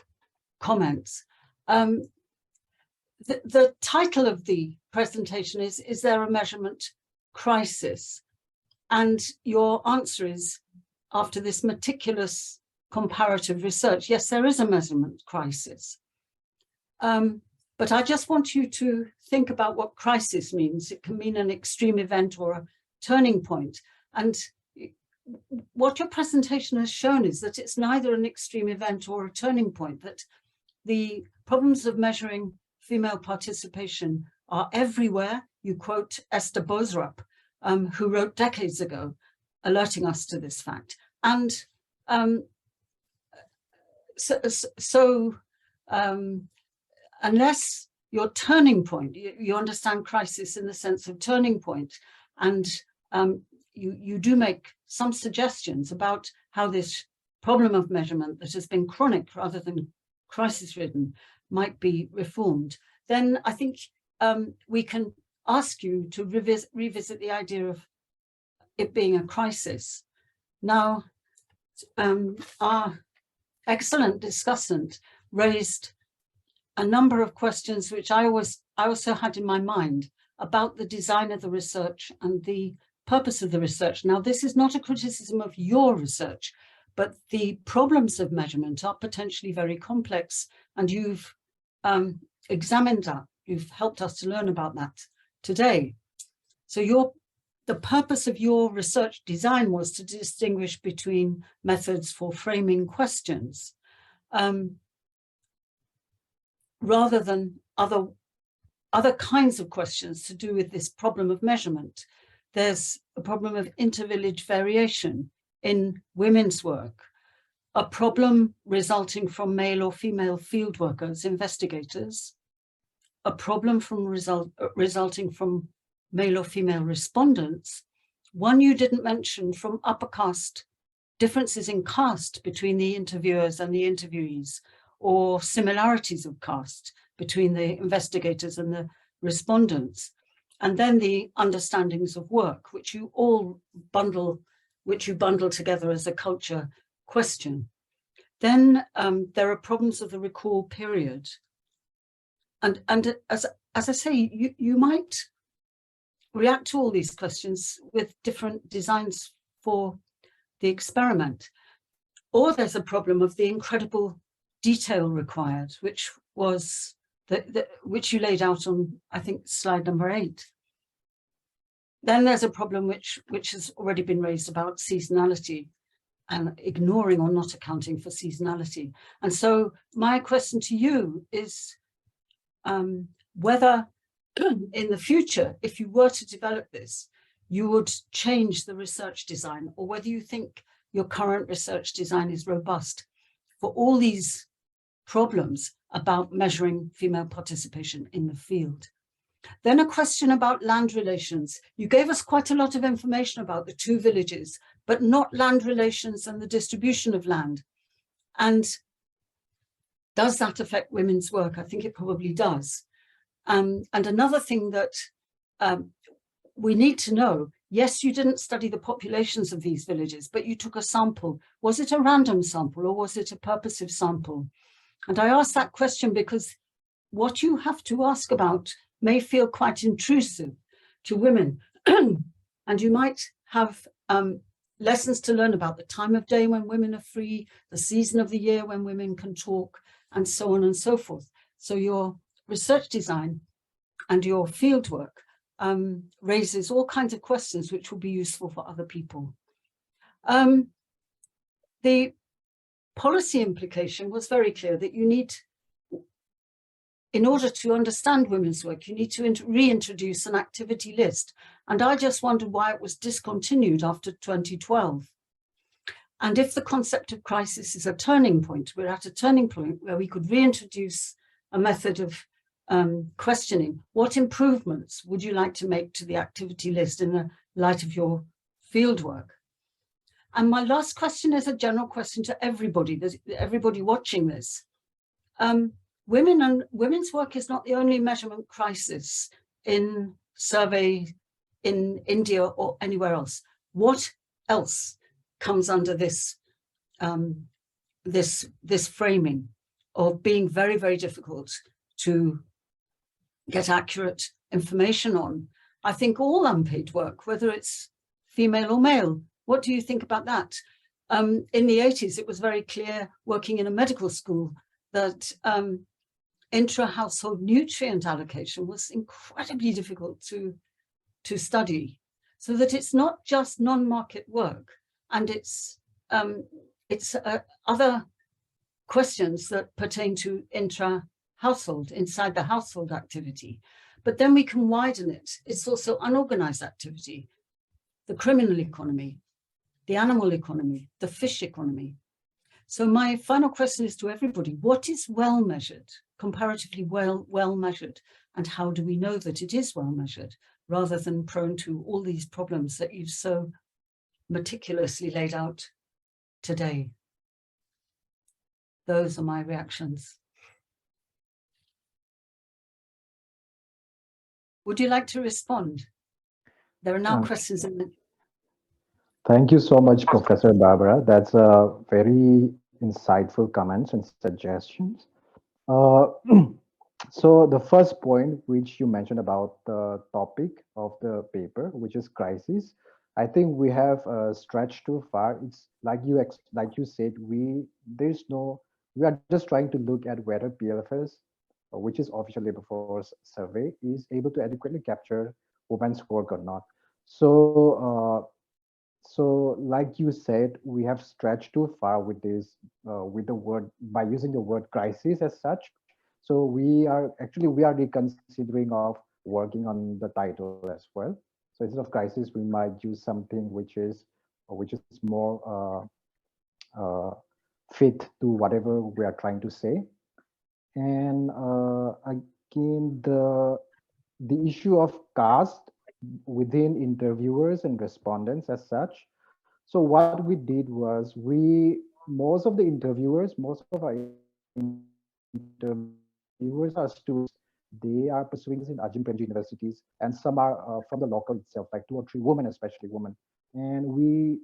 comments? The title of the presentation is there a measurement crisis? And your answer is, after this meticulous comparative research, yes, there is a measurement crisis. But I just want you to think about what crisis means. It can mean an extreme event or a turning point. And what your presentation has shown is that it's neither an extreme event or a turning point, that the problems of measuring female participation are everywhere. You quote Esther Bosrup, who wrote decades ago, alerting us to this fact. And unless your turning point, you understand crisis in the sense of turning point, and you do make some suggestions about how this problem of measurement that has been chronic rather than crisis-ridden might be reformed, then I think we can ask you to revisit the idea of it being a crisis. Now, our excellent discussant raised a number of questions which I also had in my mind about the design of the research and the purpose of the research. Now, this is not a criticism of your research, but the problems of measurement are potentially very complex, and you've examined that. You've helped us to learn about that today. So the purpose of your research design was to distinguish between methods for framing questions, rather than other kinds of questions to do with this problem of measurement. There's a problem of inter-village variation in women's work, a problem resulting from male or female field workers, investigators, a problem from resulting from male or female respondents, one you didn't mention from upper caste, differences in caste between the interviewers and the interviewees, or similarities of caste between the investigators and the respondents, and then the understandings of work, which you bundle together as a culture question. Then there are problems of the recall period. And as I say, you might react to all these questions with different designs for the experiment. Or there's a problem of the incredible detail required, which was which you laid out on, I think, slide number 8. Then there's a problem which has already been raised about seasonality and ignoring or not accounting for seasonality. And so my question to you is whether in the future, if you were to develop this, you would change the research design, or whether you think your current research design is robust for all these problems about measuring female participation in the field. Then a question about land relations. You gave us quite a lot of information about the 2 villages, but not land relations and the distribution of land. And does that affect women's work? I think it probably does. And another thing that we need to know, yes, you didn't study the populations of these villages, but you took a sample. Was it a random sample or was it a purposive sample? And I ask that question because what you have to ask about may feel quite intrusive to women. And you might have lessons to learn about the time of day when women are free, the season of the year when women can talk, and so on and so forth. So your research design and your field work raises all kinds of questions which will be useful for other people. The policy implication was very clear that you need, in order to understand women's work, you need to reintroduce an activity list. And I just wondered why it was discontinued after 2012. And if the concept of crisis is a turning point, we're at a turning point where we could reintroduce a method of questioning. What improvements would you like to make to the activity list in the light of your fieldwork? And my last question is a general question to everybody, everybody watching this. Women's work is not the only measurement crisis in survey in India or anywhere else. What else comes under this this framing of being very, very difficult to get accurate information on? I think all unpaid work, whether it's female or male. What do you think about that? In the 80s, it was very clear working in a medical school that intra-household nutrient allocation was incredibly difficult to study, so that it's not just non-market work, and it's other questions that pertain to intra-household, inside the household activity. But then we can widen it. It's also unorganized activity, the criminal economy, the animal economy, the fish economy. So my final question is to everybody: what is well measured, comparatively well measured, and how do we know that it is well measured, rather than prone to all these problems that you've so meticulously laid out today? Those are my reactions. Would you like to respond? There are now questions in the... Thank you so much, Professor Barbara. That's a very insightful comments and suggestions. So the first point which you mentioned about the topic of the paper, which is crisis, I think we have stretched too far. It's like you said, we are just trying to look at whether PLFS, which is official labor force survey, is able to adequately capture women's work or not. So so like you said, we have stretched too far with this, with the word, by using the word crisis as such. So we are reconsidering of working on the title as well. So instead of crisis, we might use something which is more fit to whatever we are trying to say. And again, the issue of caste within interviewers and respondents as such. So what we did was most of our interviewers are students. They are pursuing this in Ajim universities, and some are from the local itself, like 2 or 3 women, especially women. And we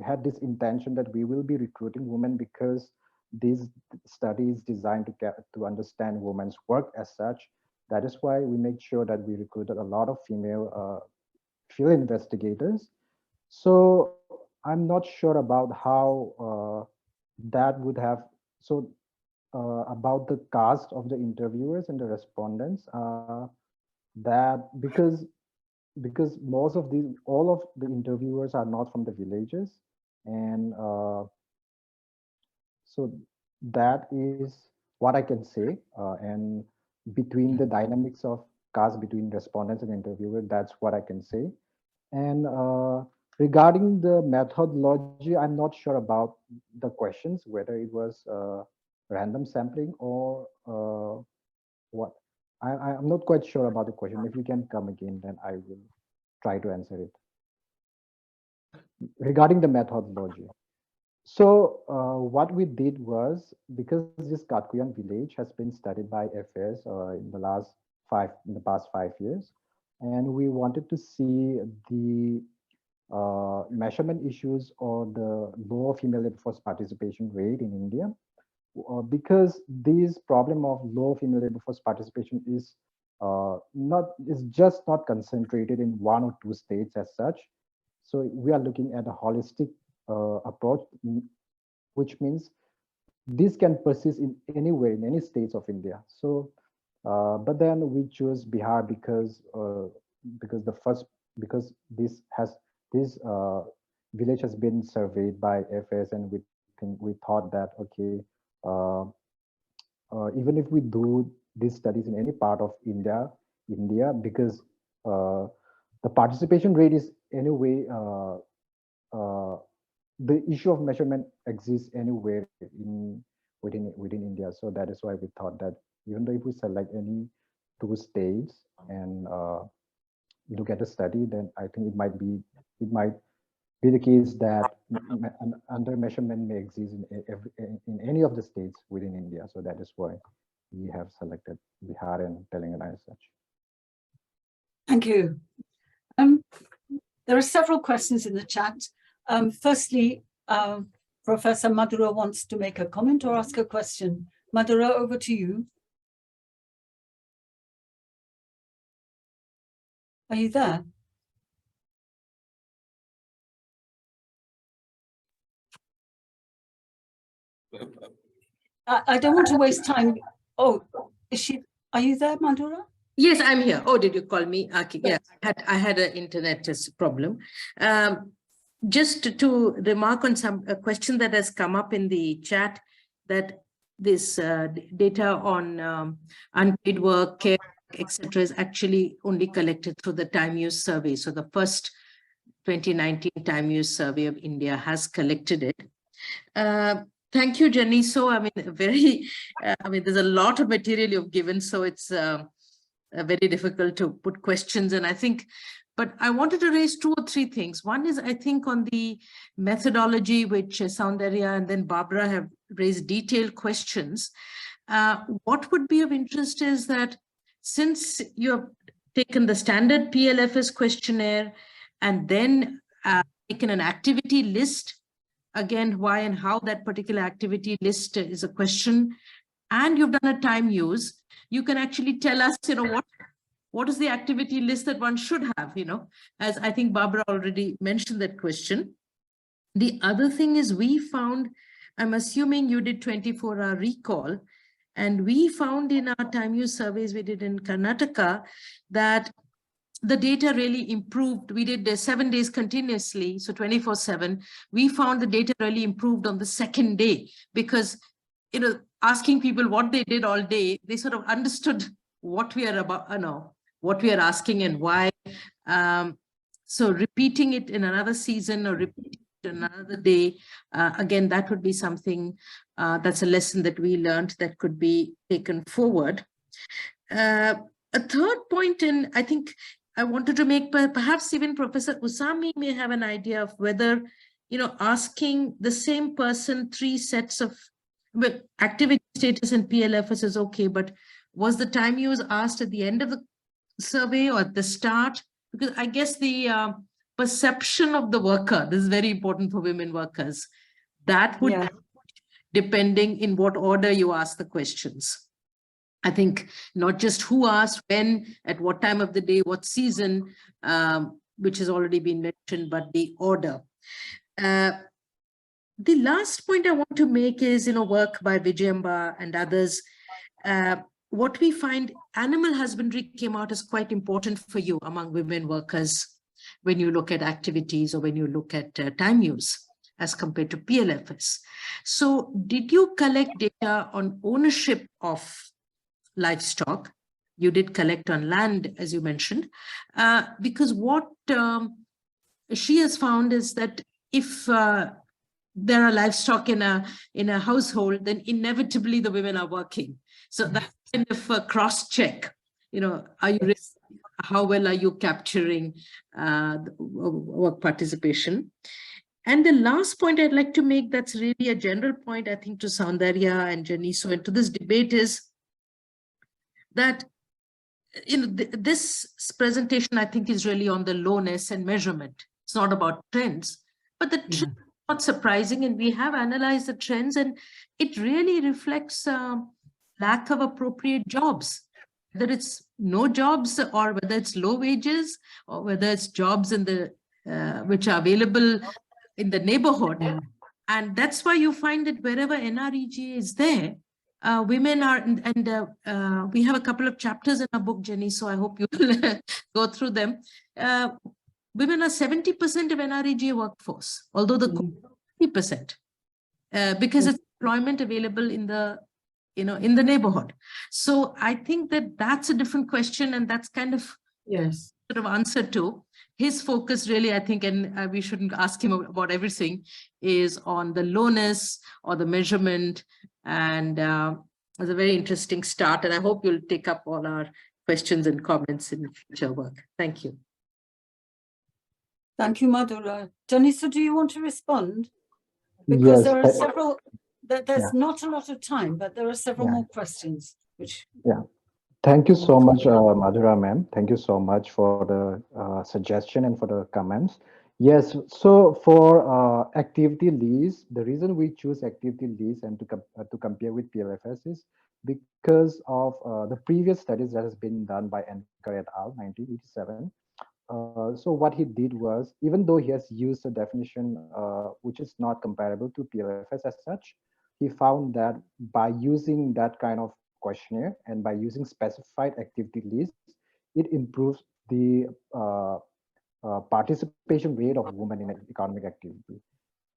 had this intention that we will be recruiting women because this study is designed to understand women's work as such. That is why we make sure that we recruited a lot of female field investigators. So I'm not sure about how that would have, about the caste of the interviewers and the respondents, that because all of the interviewers are not from the villages, and so that is what I can say. And between the dynamics of caste between respondents and interviewers, that's what I can say. And regarding the methodology, I'm not sure about the questions, whether it was random sampling or what. I'm not quite sure about the question. If you can come again, then I will try to answer it. Regarding the methodology. So what we did was, because this Katkuian village has been studied by FAS in the past 5 years, and we wanted to see the measurement issues or the low female labor force participation rate in India, because this problem of low female labor force participation is just not concentrated in 1 or 2 states as such. So we are looking at a holistic approach, which means this can persist in anywhere, in any states of India. So, but then we choose Bihar because this village has been surveyed by FAS, and we thought that, okay, even if we do these studies in any part of India, because the participation rate is anyway, the issue of measurement exists anywhere within India. So that is why we thought that even though if we select any 2 states and look at the study, then I think it might be the case that under measurement may exist in any of the states within India. So that is why we have selected Bihar and Telangana as such. Thank you. There are several questions in the chat. Firstly, Professor Madura wants to make a comment or ask a question. Madura, over to you. Are you there? I don't want to waste time. Oh, is she? Are you there, Madura? Yes, I'm here. Oh, did you call me? Okay, yes, I had an internet problem. Just to remark on a question that has come up in the chat, that this data on unpaid work, care, etc., is actually only collected through the time use survey. So the first 2019 time use survey of India has collected it. Thank you, Janiso. I mean, there's a lot of material you've given, so it's very difficult to put questions. And I think, but I wanted to raise 2 or 3 things. One is, I think, on the methodology, which Soundarya and then Barbara have raised detailed questions. What would be of interest is that since you have taken the standard PLFS questionnaire and then taken an activity list, again, why and how that particular activity list is a question, and you've done a time use, you can actually tell us, what is the activity list that one should have, as I think Barbara already mentioned that question. The other thing is we found, I'm assuming you did 24-hour recall, and we found in our time use surveys we did in Karnataka that the data really improved. We did 7 days continuously, so 24/7. We found the data really improved on the 2nd day because, asking people what they did all day, they sort of understood what we are about, what we are asking and why. So repeating it in another season or repeating it another day, again, that would be something that's a lesson that we learned that could be taken forward. A third point, and I think I wanted to make, perhaps even Professor Usami may have an idea of whether, asking the same person 3 sets of activity status and PLFS is okay, but was the time use asked at the end of the survey or at the start? Because I guess the perception of the worker, this is very important for women workers, that would depending in what order you ask the questions. I think not just who asked, when, at what time of the day, what season, which has already been mentioned, but the order. The last point I want to make is, work by Vijayamba and others. What we find, animal husbandry came out as quite important for you among women workers when you look at activities or when you look at time use as compared to PLFS. So did you collect data on ownership of livestock? You did collect on land, as you mentioned, because what she has found is that if there are livestock in a household, then inevitably the women are working. So that's kind of a cross check. Are you how well are you capturing work participation? And the last point I'd like to make, that's really a general point, I think, to Soundarya and Janiso and to this debate is that this presentation, I think, is really on the lowness and measurement. It's not about trends, but the trends are not surprising, and we have analyzed the trends, and it really reflects lack of appropriate jobs, whether it's no jobs or whether it's low wages or whether it's jobs in the which are available in the neighborhood. And that's why you find that wherever NREG is there, women are, and we have a couple of chapters in our book, Jenny, so I hope you will go through them. Women are 70% of NREG workforce, although the 50%, because it's employment available in the, in the neighborhood. So I think that that's a different question, and that's kind of sort of answer to. His focus really, I think, and we shouldn't ask him about everything, is on the lowness or the measurement. And it's a very interesting start. And I hope you'll take up all our questions and comments in future work. Thank you. Thank you, Madhura. Janiso, do you want to respond? Because there are several, there's not a lot of time, but there are several more questions. Which Thank you so much, Madhura ma'am. Thank you so much for the suggestion and for the comments. Yes, so for activity leads, the reason we choose activity leads and to compare with PLFS is because of the previous studies that has been done by Anker et al. 1987. So what he did was, even though he has used a definition which is not comparable to PLFS as such, he found that by using that kind of questionnaire and by using specified activity lists, it improves the participation rate of women in economic activity.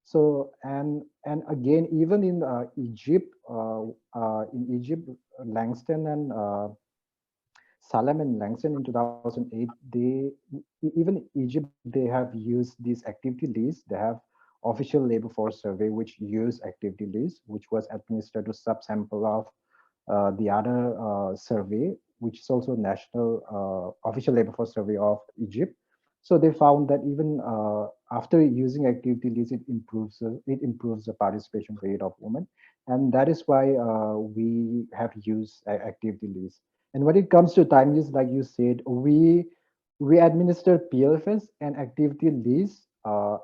So and again, even in Egypt, Langston and Salem and Langston in 2008, even Egypt, they have used these activity lists. They have official labor force survey, which use activity lists, which was administered to subsample of the other survey, which is also national official labor force survey of Egypt. So they found that even after using activity lists, it improves the participation rate of women, and that is why we have used activity lists. And when it comes to time use, like you said, we administer PLFS and activity lists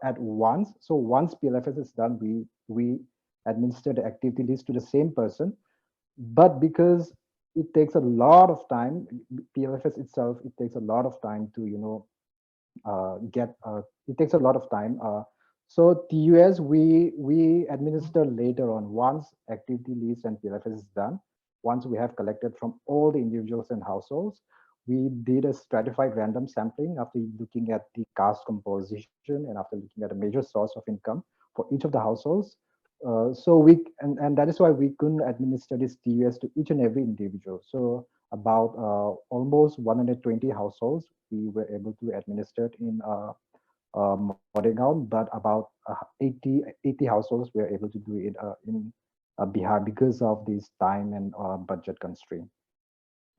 at once. So once PLFS is done, we administer the activity list to the same person. But because it takes a lot of time, PLFS itself, it takes a lot of time to it takes a lot of time. So TUS we administer later on once activity list and PLFS is done. Once we have collected from all the individuals and households, we did a stratified random sampling after looking at the caste composition and after looking at a major source of income for each of the households. So and that is why we couldn't administer this TUS to each and every individual. So about almost 120 households we were able to administer it in Modegaon, but about 80 households were able to do it in Bihar because of this time and budget constraint.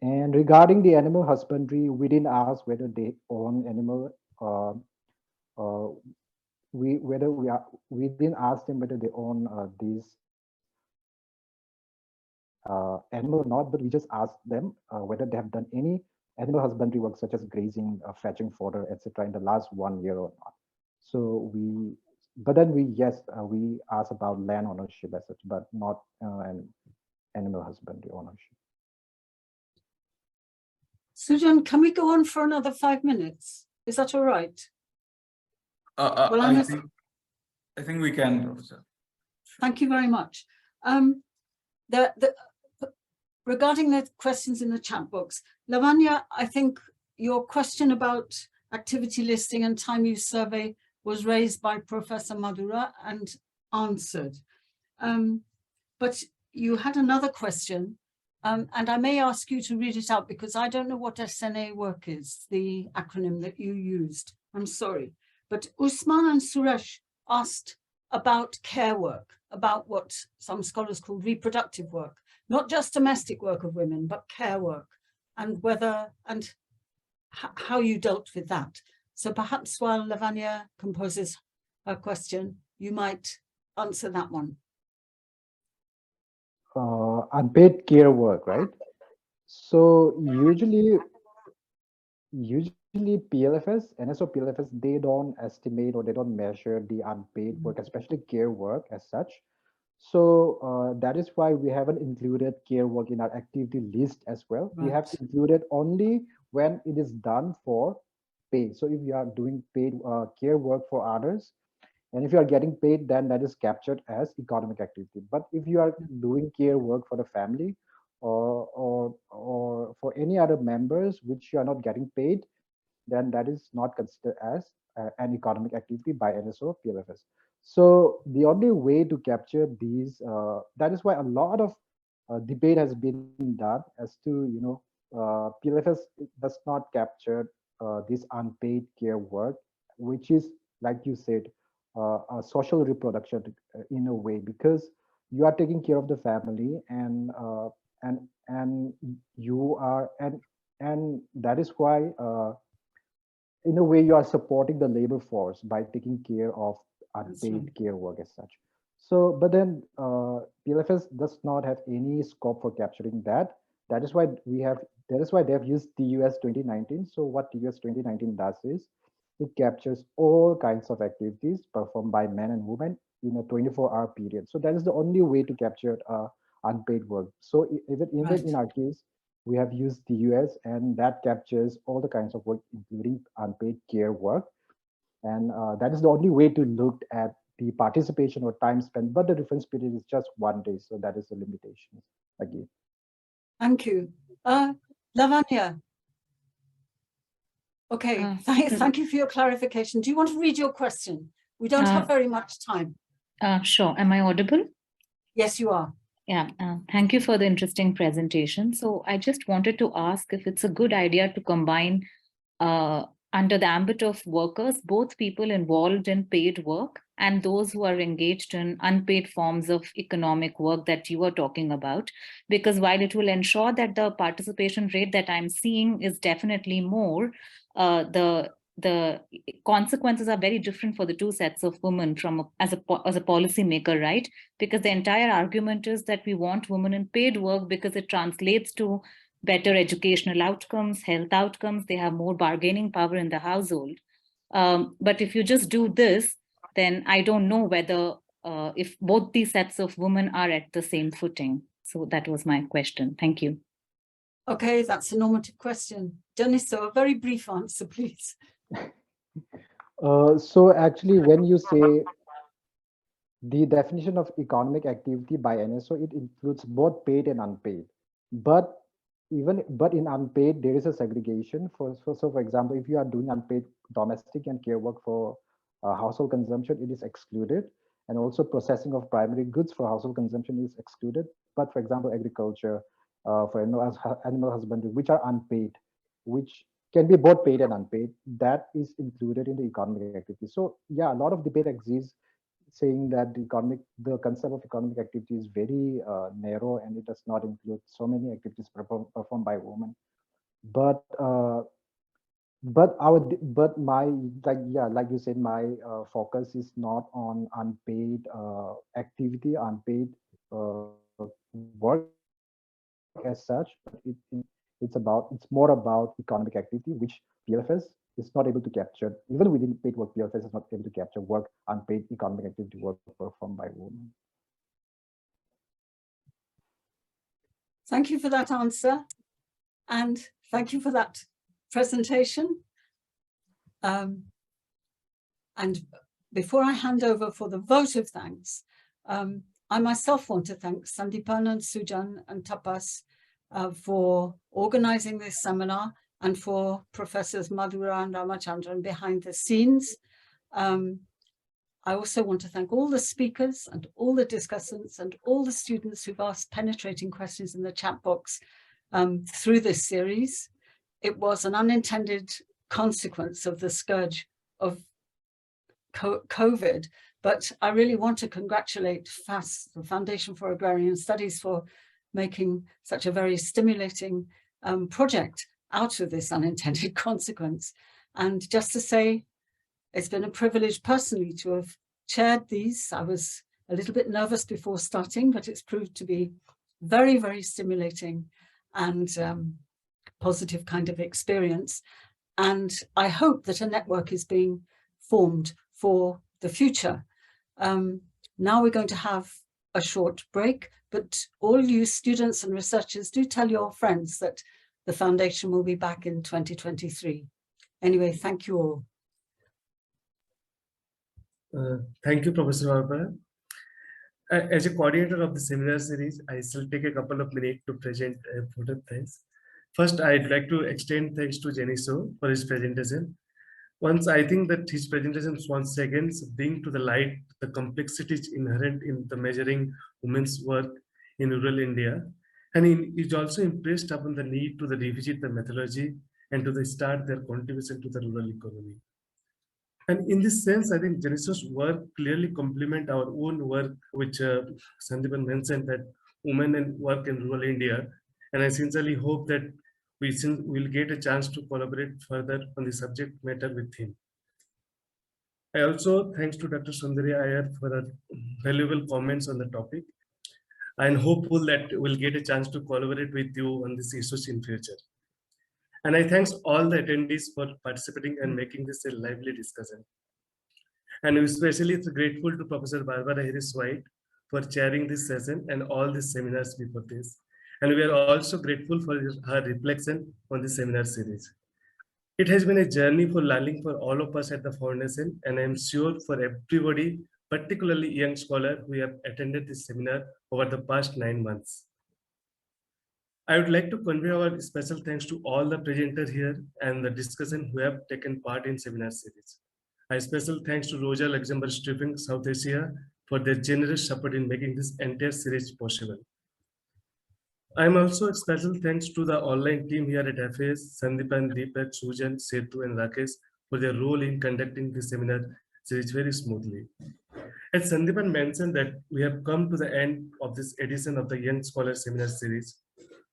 And regarding the animal husbandry, we didn't ask whether they own animal. We didn't ask them whether they own these animal or not, but we just asked them whether they have done any animal husbandry work such as grazing, fetching fodder, etc. in the last 1 year or not. So we asked about land ownership as such, but not an animal husbandry ownership. Sujan, can we go on for another 5 minutes? Is that all right? Well, I think we can, Professor. Thank you very much. Regarding the questions in the chat box, Lavanya, I think your question about activity listing and time use survey was raised by Professor Madhura and answered. But you had another question, and I may ask you to read it out because I don't know what SNA work is, the acronym that you used. I'm sorry. But Usman and Suresh asked about care work, about what some scholars call reproductive work, not just domestic work of women, but care work, and whether and how you dealt with that. So perhaps while Lavanya composes her question, you might answer that one. Unpaid care work, right? So usually PLFS, NSO PLFS, they don't estimate or they don't measure the unpaid work, especially care work as such. So that is why we haven't included care work in our activity list as well. Right. We have included only when it is done for pay. So if you are doing paid care work for others, and if you are getting paid, then that is captured as economic activity. But if you are doing care work for the family or for any other members which you are not getting paid, then that is not considered as an economic activity by NSO PLFS. So the only way to capture these, that is why a lot of debate has been done as to, PLFS does not capture this unpaid care work, which is, like you said, a social reproduction in a way, because you are taking care of the family, and you are, and that is why in a way you are supporting the labor force by taking care of unpaid care work as such. So, but then PLFS does not have any scope for capturing that. That is why we have, that is why they have used TUS 2019. So what TUS 2019 does is it captures all kinds of activities performed by men and women in a 24-hour period. So that is the only way to capture unpaid work. So even in our case, we have used TUS, and that captures all the kinds of work, including unpaid care work. And that is the only way to look at the participation or time spent, but the reference period is just 1 day. So that is the limitation again. Thank you. Lavanya. Okay, thank you for your clarification. Do you want to read your question? We don't have very much time. Sure. Am I audible? Yes, you are. Yeah, thank you for the interesting presentation. So I just wanted to ask if it's a good idea to combine under the ambit of workers, both people involved in paid work and those who are engaged in unpaid forms of economic work that you were talking about, because while it will ensure that the participation rate that I'm seeing is definitely more, the consequences are very different for the two sets of women as a policy maker, right? Because the entire argument is that we want women in paid work because it translates to better educational outcomes, health outcomes, they have more bargaining power in the household. But if you just do this, then I don't know whether if both these sets of women are at the same footing. So that was my question. Thank you. Okay, that's a normative question. Janiso, a very brief answer, please. So actually, when you say the definition of economic activity by NSO, it includes both paid and unpaid. But in unpaid, there is a segregation. So for example, if you are doing unpaid domestic and care work for household consumption, it is excluded. And also processing of primary goods for household consumption is excluded. But for example, agriculture, for animal husbandry, which are unpaid, which can be both paid and unpaid, that is included in the economic activity. So yeah, a lot of debate exists saying that the concept of economic activity is very narrow, and it does not include so many activities performed by women. But my, like you said, my focus is not on unpaid activity, unpaid work as such, but it's more about economic activity, which PLFS is not able to capture. Even within paid work, PLFS is not able to capture work, unpaid economic activity work performed by women. Thank you for that answer. And thank you for that presentation. And before I hand over for the vote of thanks, I myself want to thank Sandipan and Sujan and Tapas for organizing this seminar, and for Professors Madhura and Ramachandran behind the scenes. I also want to thank all the speakers and all the discussants and all the students who've asked penetrating questions in the chat box through this series. It was an unintended consequence of the scourge of COVID, but I really want to congratulate FAS, the Foundation for Agrarian Studies, for making such a very stimulating project out of this unintended consequence. And just to say, it's been a privilege personally to have chaired these. I was a little bit nervous before starting, but it's proved to be very, very stimulating and positive kind of experience. And I hope that a network is being formed for the future. Now we're going to have a short break, but all you students and researchers, do tell your friends that the foundation will be back in 2023. Anyway, thank you all. Thank you, Professor Barbara. As a coordinator of the seminar series, I shall take a couple of minutes to present a vote of thanks. First, I'd like to extend thanks to Janiso for his presentation. I think that his presentation once again bring to the light the complexities inherent in the measuring women's work in rural India. And he is also impressed upon the need to revisit the methodology and to start their contribution to the rural economy. And in this sense, I think Janiso's work clearly complement our own work, which Sandeepan mentioned, that women and work in rural India. And I sincerely hope that we will get a chance to collaborate further on the subject matter with him. I also thanks to Dr. Soundarya Iyer for her valuable comments on the topic. I'm hopeful that we'll get a chance to collaborate with you on this issues in future. And I thanks all the attendees for participating and making this a lively discussion. And we're especially grateful to Professor Barbara Harris-White for chairing this session and all the seminars before this. And we are also grateful for her reflection on the seminar series. It has been a journey for learning for all of us at the foundation, and I am sure for everybody, particularly young scholars who have attended this seminar over the past 9 months. I would like to convey our special thanks to all the presenters here and the discussion who have taken part in seminar series. A special thanks to Rosa Luxembourg Stripping South Asia for their generous support in making this entire series possible. I am also a special thanks to the online team here at FAS, Sandeepan, Deepak, Sujan, Setu, and Rakesh for their role in conducting this seminar series very smoothly. As Sandeepan mentioned that we have come to the end of this edition of the Young Scholar Seminar Series.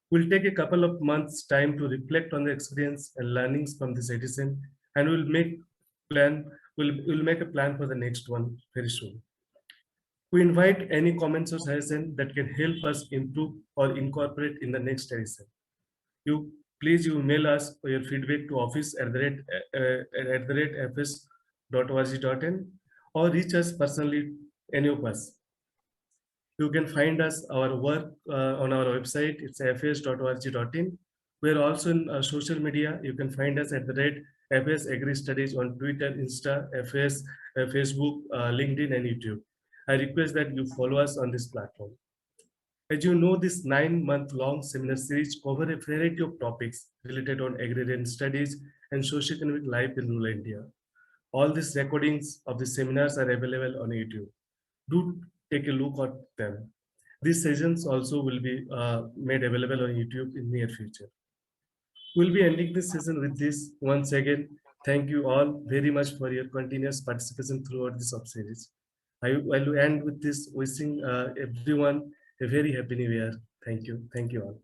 We'll take a couple of months time to reflect on the experience and learnings from this edition, and we'll make a plan for the next one very soon. We invite any comments or suggestions that can help us improve or incorporate in the next edition. Please email us your feedback to office@fs.org.in or reach us personally, any of us. You can find our work on our website. It's fs.org.in. We're also in social media. You can find us @FS Agri Studies on Twitter, Insta, FS, Facebook, LinkedIn, and YouTube. I request that you follow us on this platform. As you know, this 9-month-long seminar series covers a variety of topics related on agrarian studies and socioeconomic life in rural India. All these recordings of the seminars are available on YouTube. Do take a look at them. These sessions also will be made available on YouTube in near future. We'll be ending this session with this. Once again, thank you all very much for your continuous participation throughout this sub-series. I will end with this wishing everyone a very happy new year. Thank you. Thank you all.